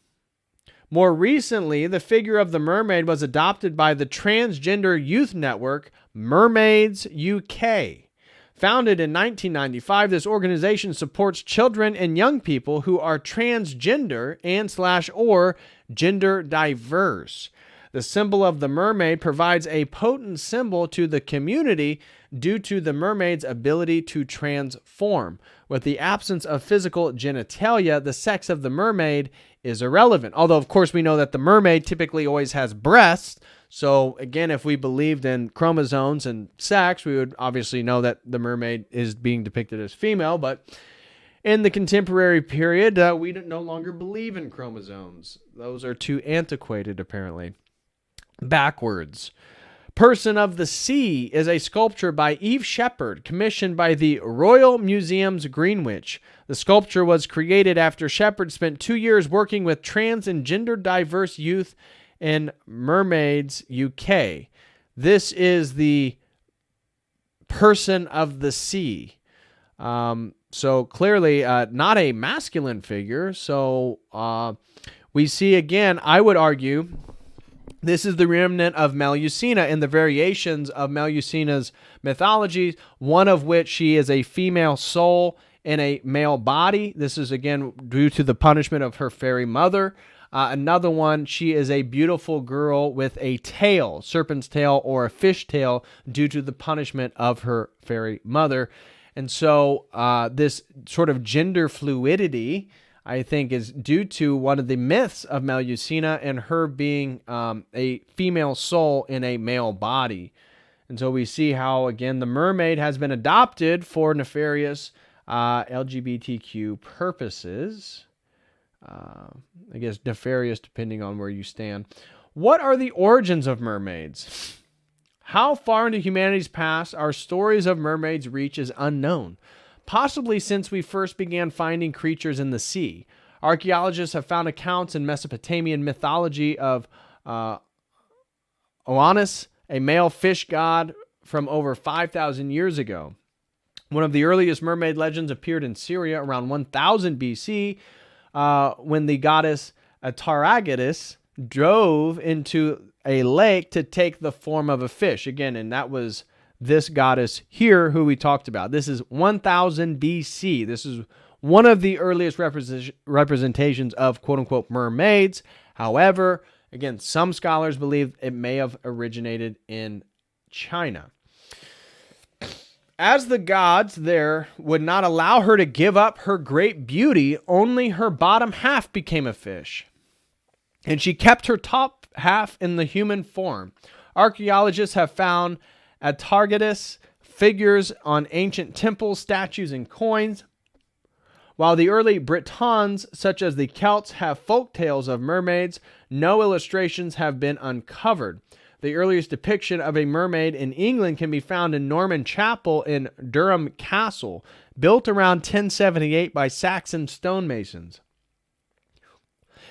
More recently, the figure of the mermaid was adopted by the transgender youth network Mermaids UK. Founded in 1995, this organization supports children and young people who are transgender and/or gender diverse. The symbol of the mermaid provides a potent symbol to the community due to the mermaid's ability to transform. With the absence of physical genitalia, the sex of the mermaid is irrelevant. Although, of course, we know that the mermaid typically always has breasts. So, again, if we believed in chromosomes and sex, we would obviously know that the mermaid is being depicted as female. But in the contemporary period, we no longer believe in chromosomes. Those are too antiquated, apparently. Backwards. Person of the Sea is a sculpture by Eve Shepherd, commissioned by the Royal Museums Greenwich. The sculpture was created after Shepherd spent 2 years working with trans and gender diverse youth in Mermaids UK. This is the Person of the Sea. So clearly not a masculine figure. So we see again, I would argue, this is the remnant of Melusina in the variations of Melusina's mythology, one of which she is a female soul in a male body. This is, again, due to the punishment of her fairy mother. Another one, she is a beautiful girl with a tail, serpent's tail or a fish tail, due to the punishment of her fairy mother. And so this sort of gender fluidity, I think, is due to one of the myths of Melusina and her being a female soul in a male body. And so we see how, again, the mermaid has been adopted for nefarious LGBTQ purposes. I guess nefarious depending on where you stand. What are the origins of mermaids? How far into humanity's past our stories of mermaids reach is unknown. Possibly since we first began finding creatures in the sea. Archaeologists have found accounts in Mesopotamian mythology of Oannes, a male fish god from over 5,000 years ago. One of the earliest mermaid legends appeared in Syria around 1000 BC when the goddess Atargatis drove into a lake to take the form of a fish. Again, and that was this goddess here who we talked about. This is 1000 BC. This is one of the earliest representations of quote-unquote mermaids. However, again, some scholars believe it may have originated in China. As the gods there would not allow her to give up her great beauty, only her bottom half became a fish. And she kept her top half in the human form. Archaeologists have found Atargatis figures on ancient temples, statues, and coins. While the early Britons, such as the Celts, have folk tales of mermaids, no illustrations have been uncovered. The earliest depiction of a mermaid in England can be found in Norman Chapel in Durham Castle, built around 1078 by Saxon stonemasons.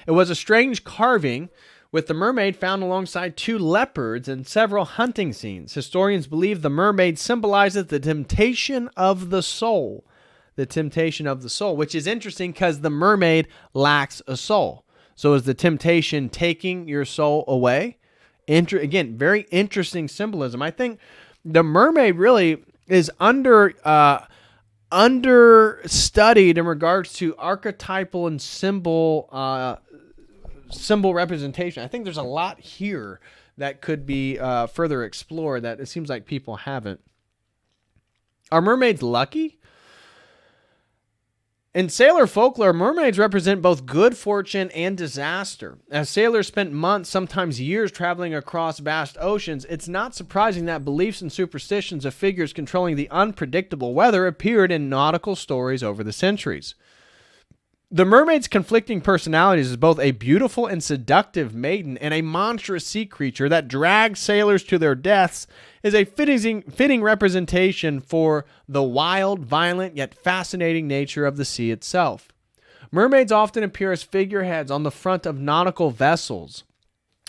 It was a strange carving, with the mermaid found alongside two leopards and several hunting scenes. Historians believe the mermaid symbolizes the temptation of the soul. The temptation of the soul, which is interesting because the mermaid lacks a soul. So is the temptation taking your soul away? Again, very interesting symbolism. I think the mermaid really is understudied in regards to archetypal and symbol representation. I think there's a lot here that could be further explored that it seems like people haven't. Are mermaids lucky? In sailor folklore, mermaids represent both good fortune and disaster. As sailors spent months, sometimes years, traveling across vast oceans, it's not surprising that beliefs and superstitions of figures controlling the unpredictable weather appeared in nautical stories over the centuries. The mermaid's conflicting personalities is both a beautiful and seductive maiden and a monstrous sea creature that drags sailors to their deaths is a fitting representation for the wild, violent, yet fascinating nature of the sea itself. Mermaids often appear as figureheads on the front of nautical vessels.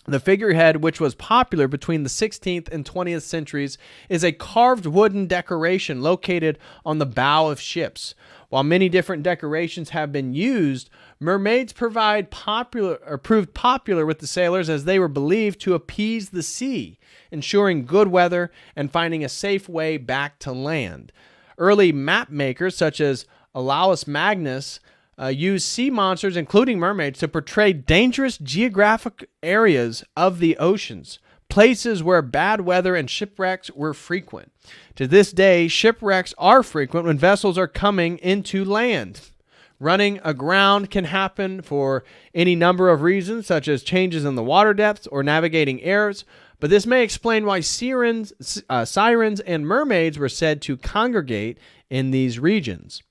The figurehead, which was popular between the 16th and 20th centuries, is a carved wooden decoration located on the bow of ships. While many different decorations have been used, mermaids proved popular with the sailors as they were believed to appease the sea, ensuring good weather and finding a safe way back to land. Early map makers such as Olaus Magnus used sea monsters, including mermaids, to portray dangerous geographic areas of the oceans, places where bad weather and shipwrecks were frequent. To this day, shipwrecks are frequent when vessels are coming into land. Running aground can happen for any number of reasons, such as changes in the water depths or navigating errors, but this may explain why sirens and mermaids were said to congregate in these regions.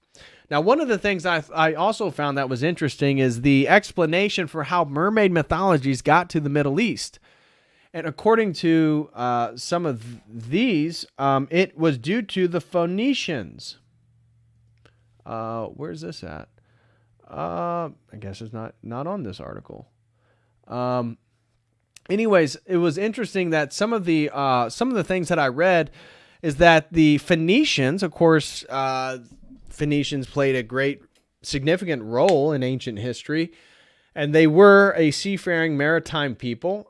Now, one of the things I also found that was interesting is the explanation for how mermaid mythologies got to the Middle East. And according to some of these, it was due to the Phoenicians. Where's this at? I guess it's not on this article. Anyways, it was interesting that some of the things that I read is that the Phoenicians, of course, Phoenicians played a great, significant role in ancient history, and they were a seafaring maritime people.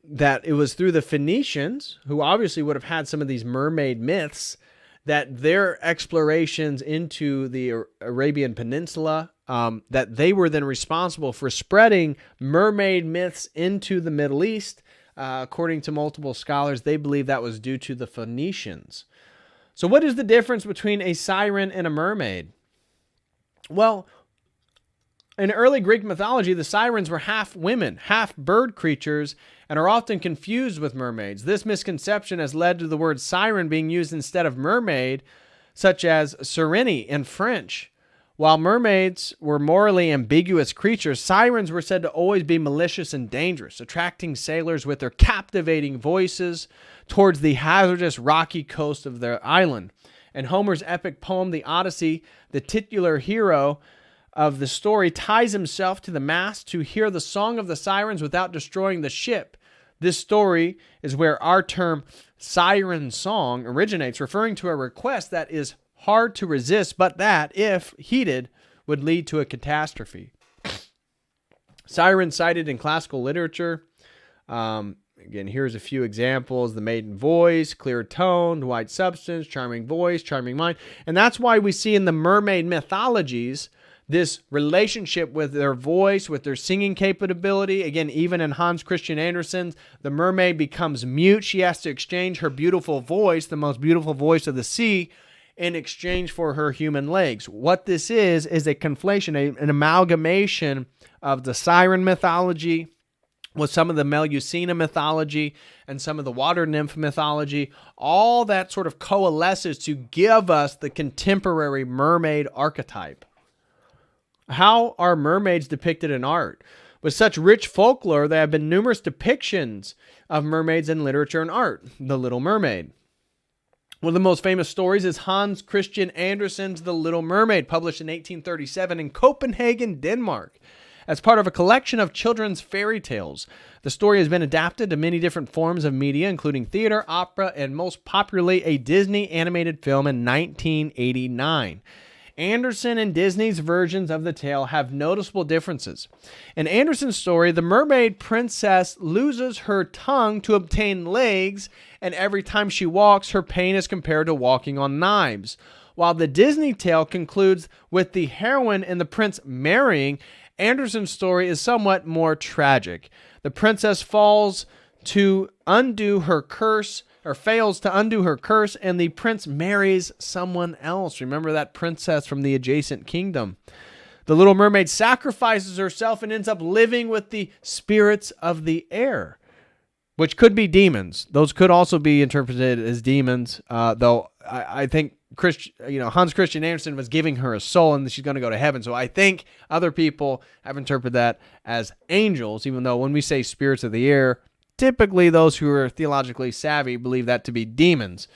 That it was through the Phoenicians, who obviously would have had some of these mermaid myths, that their explorations into the Arabian Peninsula, that they were then responsible for spreading mermaid myths into the Middle East. According to multiple scholars, they believe that was due to the Phoenicians. So what is the difference between a siren and a mermaid? Well, in early Greek mythology, the sirens were half women, half bird creatures, and are often confused with mermaids. This misconception has led to the word siren being used instead of mermaid, such as sirene in French. While mermaids were morally ambiguous creatures, sirens were said to always be malicious and dangerous, attracting sailors with their captivating voices towards the hazardous rocky coast of their island. In Homer's epic poem, The Odyssey, the titular hero of the story ties himself to the mast to hear the song of the sirens without destroying the ship. This story is where our term siren song originates, referring to a request that is hard to resist, but that, if heeded, would lead to a catastrophe. Sirens cited in classical literature. Again, here's a few examples. The maiden voice, clear tone, white substance, charming voice, charming mind. And that's why we see in the mermaid mythologies this relationship with their voice, with their singing capability. Again, even in Hans Christian Andersen's, the mermaid becomes mute. She has to exchange her beautiful voice, the most beautiful voice of the sea, in exchange for her human legs. What this is a conflation, an amalgamation of the siren mythology with some of the Melusina mythology and some of the water nymph mythology. All that sort of coalesces to give us the contemporary mermaid archetype. How are mermaids depicted in art? With such rich folklore, there have been numerous depictions of mermaids in literature and art. The Little Mermaid. One of the most famous stories is Hans Christian Andersen's The Little Mermaid, published in 1837 in Copenhagen, Denmark, as part of a collection of children's fairy tales. The story has been adapted to many different forms of media, including theater, opera, and most popularly a Disney animated film in 1989. Andersen and Disney's versions of the tale have noticeable differences. In Andersen's story, the mermaid princess loses her tongue to obtain legs, and every time she walks, her pain is compared to walking on knives. While the Disney tale concludes with the heroine and the prince marrying, Andersen's story is somewhat more tragic. The princess fails to undo her curse, and the prince marries someone else. Remember that princess from the adjacent kingdom. The Little Mermaid sacrifices herself and ends up living with the spirits of the air, which could be demons. Those could also be interpreted as demons, though I think Hans Christian Andersen was giving her a soul and she's going to go to heaven. So I think other people have interpreted that as angels, even though when we say spirits of the air, typically those who are theologically savvy believe that to be demons.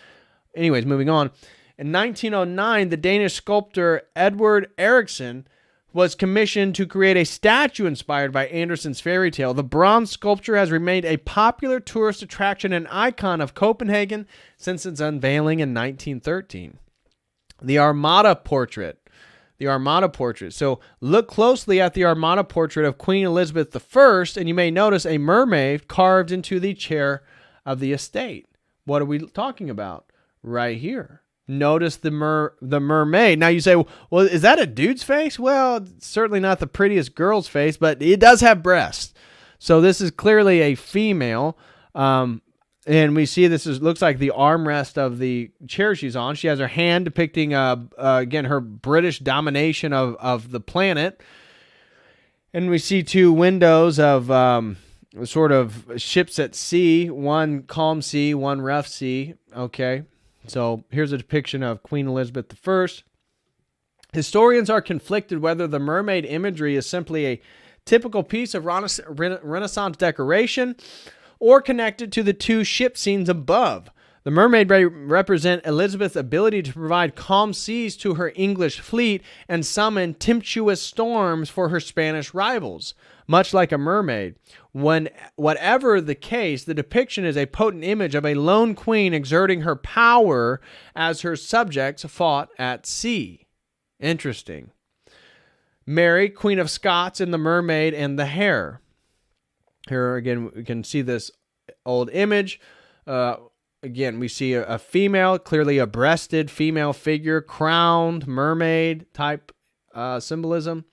Anyways, moving on. In 1909, the Danish sculptor Edward Eriksen was commissioned to create a statue inspired by Andersen's fairy tale. The bronze sculpture has remained a popular tourist attraction and icon of Copenhagen since its unveiling in 1913. The Armada portrait. So look closely at the Armada portrait of Queen Elizabeth I, and you may notice a mermaid carved into the chair of the estate. What are we talking about? Right here. Notice the mermaid. Now you say, well, is that a dude's face? Well, it's certainly not the prettiest girl's face, but it does have breasts. So this is clearly a female. And we see looks like the armrest of the chair she's on. She has her hand depicting, again, her British domination of the planet. And we see two windows of sort of ships at sea, one calm sea, one rough sea. Okay, so here's a depiction of Queen Elizabeth I. Historians are conflicted whether the mermaid imagery is simply a typical piece of Renaissance decoration or connected to the two ship scenes above. The mermaid represent Elizabeth's ability to provide calm seas to her English fleet and summon tempestuous storms for her Spanish rivals. Much like a mermaid, whatever the case, the depiction is a potent image of a lone queen exerting her power as her subjects fought at sea. Interesting. Mary, Queen of Scots, in The Mermaid and the Hare. Here again, we can see this old image. Again, we see a female, clearly a breasted female figure, crowned mermaid type symbolism.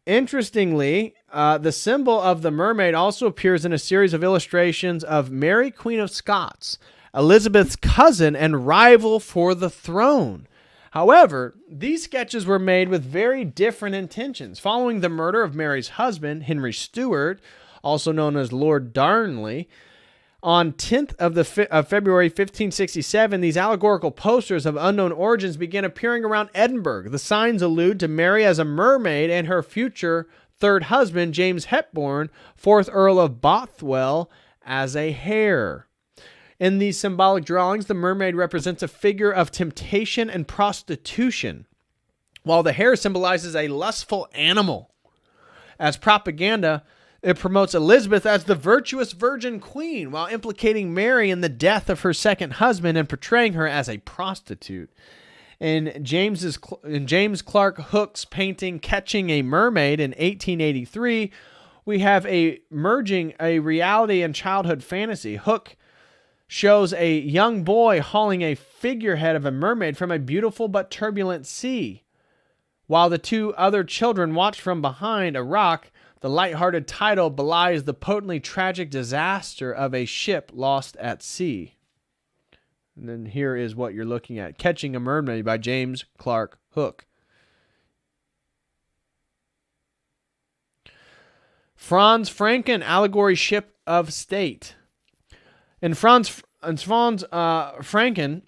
Interestingly, the symbol of the mermaid also appears in a series of illustrations of Mary, Queen of Scots, Elizabeth's cousin and rival for the throne. However, these sketches were made with very different intentions. Following the murder of Mary's husband, Henry Stuart, also known as Lord Darnley, on 10th of February 1567, these allegorical posters of unknown origins began appearing around Edinburgh. The signs allude to Mary as a mermaid and her future third husband, James Hepburn, 4th Earl of Bothwell, as a hare. In these symbolic drawings, the mermaid represents a figure of temptation and prostitution, while the hare symbolizes a lustful animal. As propaganda, it promotes Elizabeth as the virtuous virgin queen, while implicating Mary in the death of her second husband and portraying her as a prostitute. In James Clark Hook's painting Catching a Mermaid in 1883, we have merging a reality and childhood fantasy. Hook shows a young boy hauling a figurehead of a mermaid from a beautiful but turbulent sea, while the two other children watch from behind a rock. The lighthearted title belies the potently tragic disaster of a ship lost at sea. And then here is what you're looking at. Catching a Mermaid by James Clark Hook. Franz Franken, Allegory Ship of State. In Franz Franken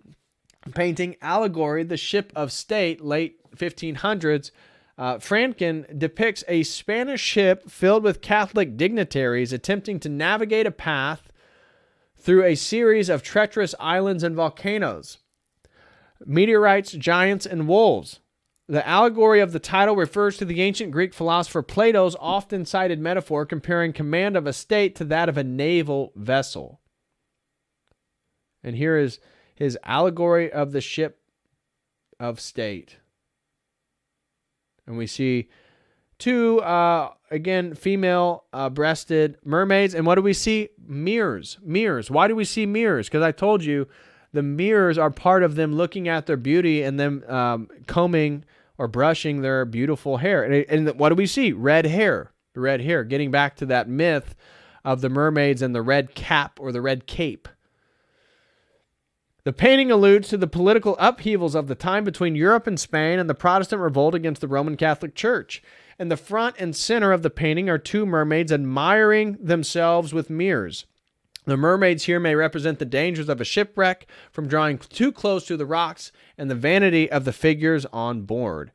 painting Allegory, the Ship of State, late 1500s, Franken depicts a Spanish ship filled with Catholic dignitaries attempting to navigate a path through a series of treacherous islands and volcanoes, meteorites, giants, and wolves. The allegory of the title refers to the ancient Greek philosopher Plato's often cited metaphor comparing command of a state to that of a naval vessel. And here is his allegory of the ship of state. And we see two, again, female breasted mermaids. And what do we see? Mirrors. Mirrors. Why do we see mirrors? Because I told you the mirrors are part of them looking at their beauty and them combing or brushing their beautiful hair. And what do we see? Red hair. Red hair. Getting back to that myth of the mermaids and the red cap or the red cape. The painting alludes to the political upheavals of the time between Europe and Spain and the Protestant revolt against the Roman Catholic Church. In the front and center of the painting are two mermaids admiring themselves with mirrors. The mermaids here may represent the dangers of a shipwreck from drawing too close to the rocks and the vanity of the figures on board.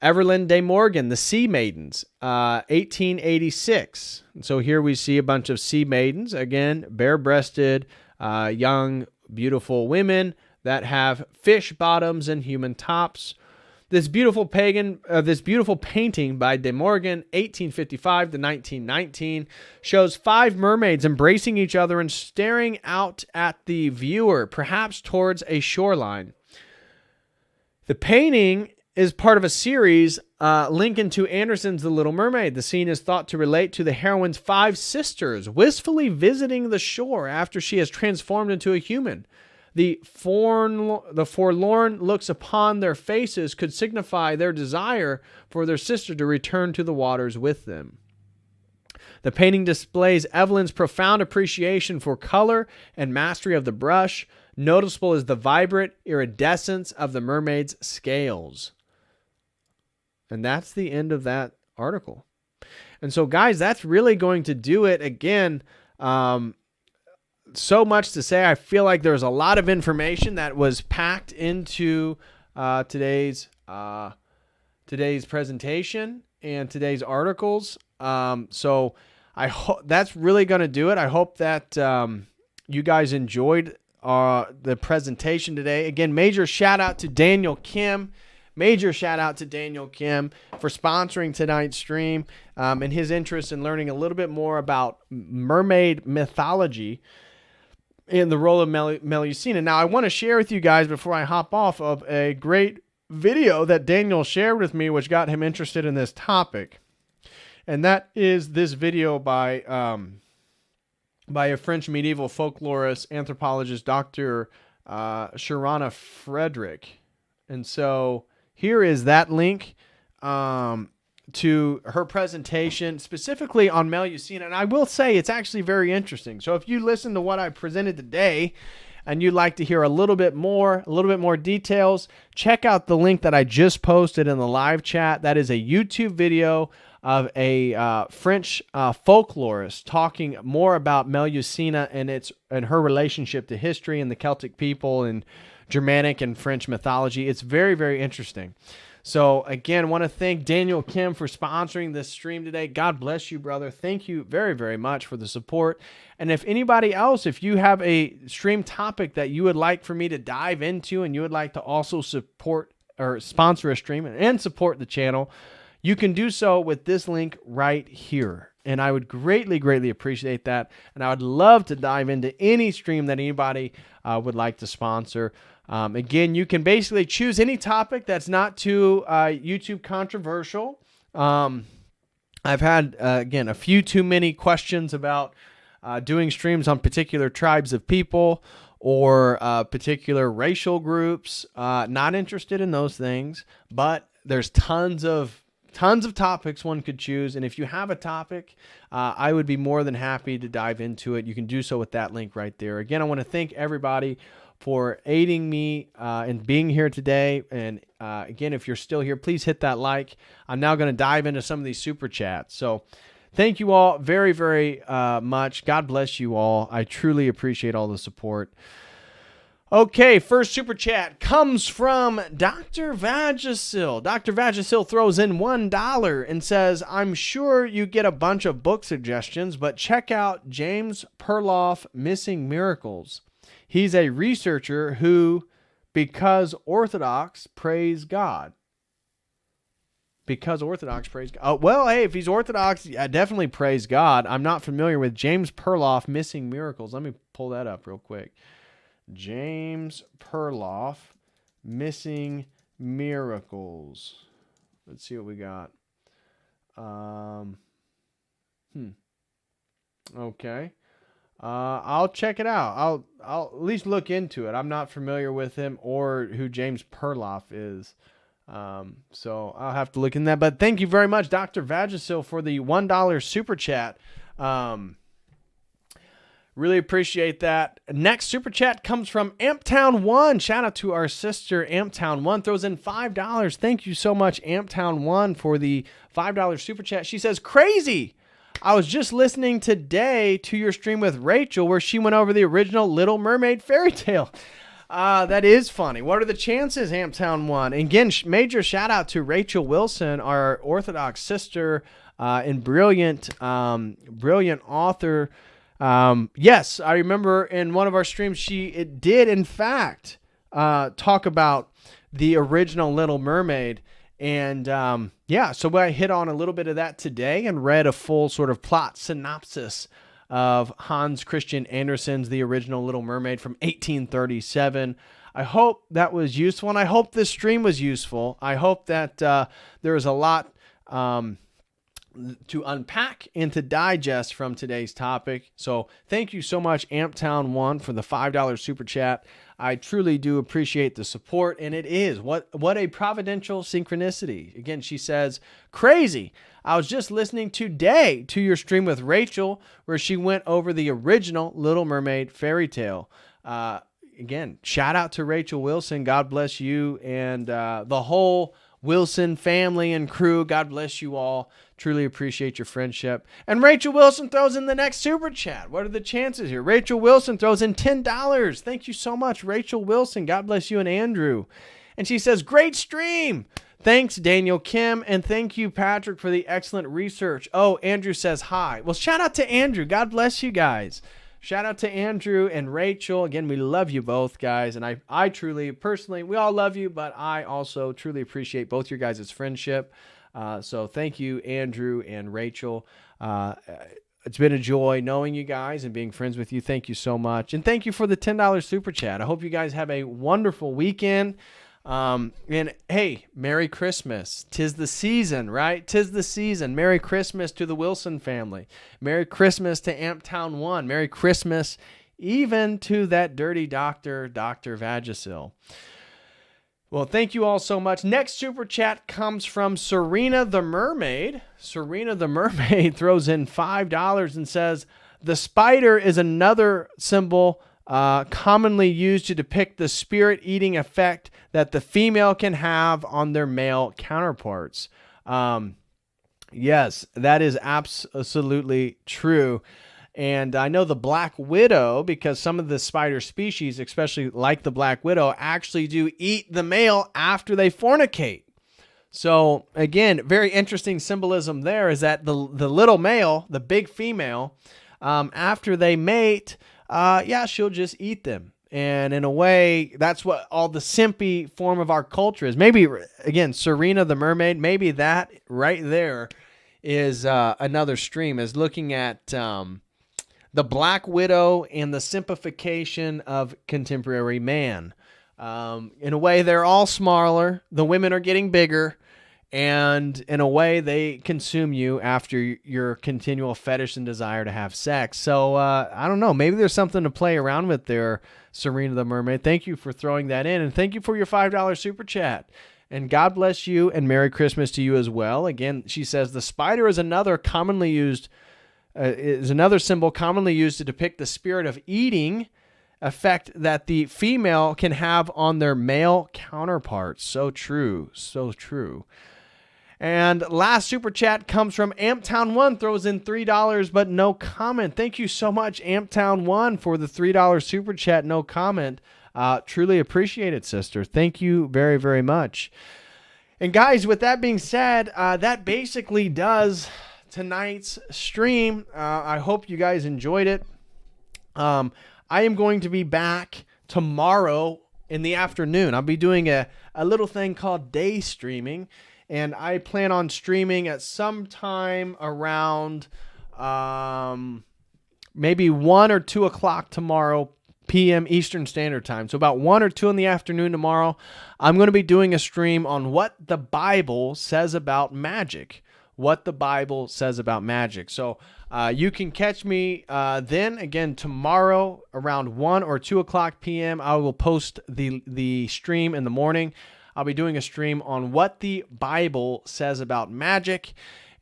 Evelyn de Morgan, The Sea Maidens, 1886. And so here we see a bunch of sea maidens, again, bare-breasted, young, beautiful women that have fish bottoms and human tops. This beautiful painting by De Morgan, 1855 to 1919, shows 5 mermaids embracing each other and staring out at the viewer, perhaps towards a shoreline. The painting is part of a series linking to Anderson's The Little Mermaid. The scene is thought to relate to the heroine's 5 sisters wistfully visiting the shore after she has transformed into a human. The forlorn looks upon their faces could signify their desire for their sister to return to the waters with them. The painting displays Evelyn's profound appreciation for color and mastery of the brush. Noticeable is the vibrant iridescence of the mermaid's scales. And that's the end of that article. And so, guys, that's really going to do it. Again, so much to say. I feel like there's a lot of information that was packed into today's presentation and today's articles. So I hope that's really going to do it. I hope that you guys enjoyed the presentation today. Again, major shout out to Daniel Kim. Major shout out to Daniel Kim for sponsoring tonight's stream and his interest in learning a little bit more about mermaid mythology in the role of Melusina. Now, I want to share with you guys before I hop off of a great video that Daniel shared with me, which got him interested in this topic. And that is this video by a French medieval folklorist, anthropologist, Dr. Sharana Frederick. And so here is that link to her presentation specifically on Melusina. And I will say it's actually very interesting. So if you listen to what I presented today and you'd like to hear a little bit more details, check out the link that I just posted in the live chat. That is a YouTube video of a French folklorist talking more about Melusina and her relationship to history and the Celtic people and Germanic and French mythology. It's very, very interesting. So again, want to thank Daniel Kim for sponsoring this stream today. God bless you, brother. Thank you very, very much for the support. And if anybody else, if you have a stream topic that you would like for me to dive into and you would like to also support or sponsor a stream and support the channel, you can do so with this link right here. And I would greatly, greatly appreciate that. And I would love to dive into any stream that anybody would like to sponsor. Again, you can basically choose any topic that's not too YouTube controversial. I've had, again, a few too many questions about doing streams on particular tribes of people or particular racial groups. Not interested in those things, but there's tons of topics one could choose. And if you have a topic, I would be more than happy to dive into it. You can do so with that link right there. Again, I want to thank everybody for aiding me and being here today. And again, if you're still here, please hit that like. I'm now going to dive into some of these super chats. So Thank you all very, very much. God bless you all. I truly appreciate all the support. Okay, first super chat comes from Dr. Vagisil. Dr. Vagisil throws in $1 and says, I'm sure you get a bunch of book suggestions, but check out James Perloff, Missing Miracles. He's a researcher who, because Orthodox, praise God. Because Orthodox praise God. Oh, well, hey, if he's Orthodox, I definitely praise God. I'm not familiar with James Perloff, Missing Miracles. Let me pull that up real quick. James Perloff, Missing Miracles. Let's see what we got. Okay. I'll check it out. I'll at least look into it. I'm not familiar with him or who James Perloff is. So I'll have to look in that. But thank you very much, Dr. Vagisil, for the $1 super chat. Really appreciate that. Next super chat comes from Amptown1. Shout out to our sister Amptown1. Throws in $5. Thank you so much, Amptown1, for the $5 super chat. She says, crazy. I was just listening today to your stream with Rachel where she went over the original Little Mermaid fairy tale. That is funny. What are the chances, Amptown1? Again, major shout out to Rachel Wilson, our Orthodox sister and brilliant author. Yes, I remember in one of our streams, she did in fact talk about the original Little Mermaid. And so I hit on a little bit of that today and read a full sort of plot synopsis of Hans Christian Andersen's The Original Little Mermaid from 1837. I hope that was useful, and I hope this stream was useful. I hope that there is a lot to unpack and to digest from today's topic. So thank you so much, Amptown1, for the $5 super chat. I truly do appreciate the support, and it is what a providential synchronicity. Again, she says, crazy. I was just listening today to your stream with Rachel where she went over the original Little Mermaid fairy tale. Again, shout out to Rachel Wilson. God bless you and the whole Wilson family and crew. God bless you all. Truly appreciate your friendship. And Rachel Wilson throws in the next super chat. What are the chances here? Rachel Wilson throws in $10. Thank you so much, Rachel Wilson. God bless you and Andrew. And she says, great stream. Thanks, Daniel Kim. And thank you, Patrick, for the excellent research. Oh, Andrew says hi. Well, shout out to Andrew. God bless you guys. Shout out to Andrew and Rachel. Again, we love you both, guys. And I truly, personally, we all love you, but I also truly appreciate both your guys' friendship. So thank you, Andrew and Rachel. It's been a joy knowing you guys and being friends with you. Thank you so much. And thank you for the $10 super chat. I hope you guys have a wonderful weekend. And hey, Merry Christmas. 'Tis the season, right? 'Tis the season. Merry Christmas to the Wilson family. Merry Christmas to Amptown1. Merry Christmas even to that dirty doctor, Dr. Vagisil. Well, thank you all so much. Next super chat comes from Serena the Mermaid. Serena the Mermaid throws in $5 and says, the spider is another symbol commonly used to depict the spirit-eating effect that the female can have on their male counterparts. Yes, that is absolutely true. And I know the black widow, because some of the spider species, especially like the black widow, actually do eat the male after they fornicate. So again, very interesting symbolism there is that the little male, the big female, after they mate, she'll just eat them. And in a way, that's what all the simpy form of our culture is. Maybe, again, Serena the Mermaid, maybe that right there is another stream, is looking at the black widow and the simplification of contemporary man. In a way, they're all smaller. The women are getting bigger. And in a way, they consume you after your continual fetish and desire to have sex. So, I don't know. Maybe there's something to play around with there, Serena the Mermaid. Thank you for throwing that in. And thank you for your $5 super chat. And God bless you and Merry Christmas to you as well. Again, she says, the spider is another symbol commonly used to depict the spirit of eating effect that the female can have on their male counterparts. So true. So true. And last super chat comes from Amptown1, throws in $3, but no comment. Thank you so much, Amptown1, for the $3 super chat, no comment. Truly appreciate it, sister. Thank you very, very much. And guys, with that being said, that basically does tonight's stream. I hope you guys enjoyed it. I am going to be back tomorrow in the afternoon. I'll be doing a little thing called day streaming, and I plan on streaming at some time around maybe 1 or 2 o'clock tomorrow p.m. Eastern Standard Time. So about 1 or 2 in the afternoon tomorrow, I'm going to be doing a stream on what the Bible says about magic. What the Bible says about magic. So you can catch me then again tomorrow around 1 or 2 o'clock p.m. I will post the stream in the morning. I'll be doing a stream on what the Bible says about magic.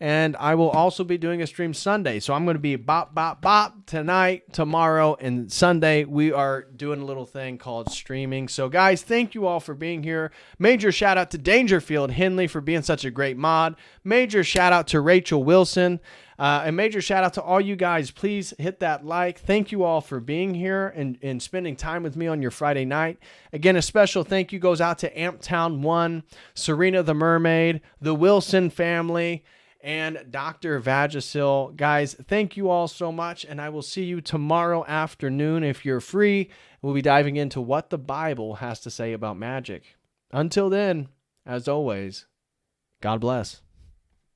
And I will also be doing a stream Sunday. So I'm going to be bop tonight, tomorrow, and Sunday. We are doing a little thing called streaming. So guys, thank you all for being here. Major shout out to Dangerfield Henley for being such a great mod. Major shout out to Rachel Wilson. And major shout out to all you guys. Please hit that like. Thank you all for being here and spending time with me on your Friday night. Again, a special thank you goes out to Amptown1, Serena the Mermaid, the Wilson family, and Dr. Vagisil. Guys, thank you all so much, and I will see you tomorrow afternoon if you're free. We'll be diving into what the Bible has to say about magic. Until then, as always, God bless.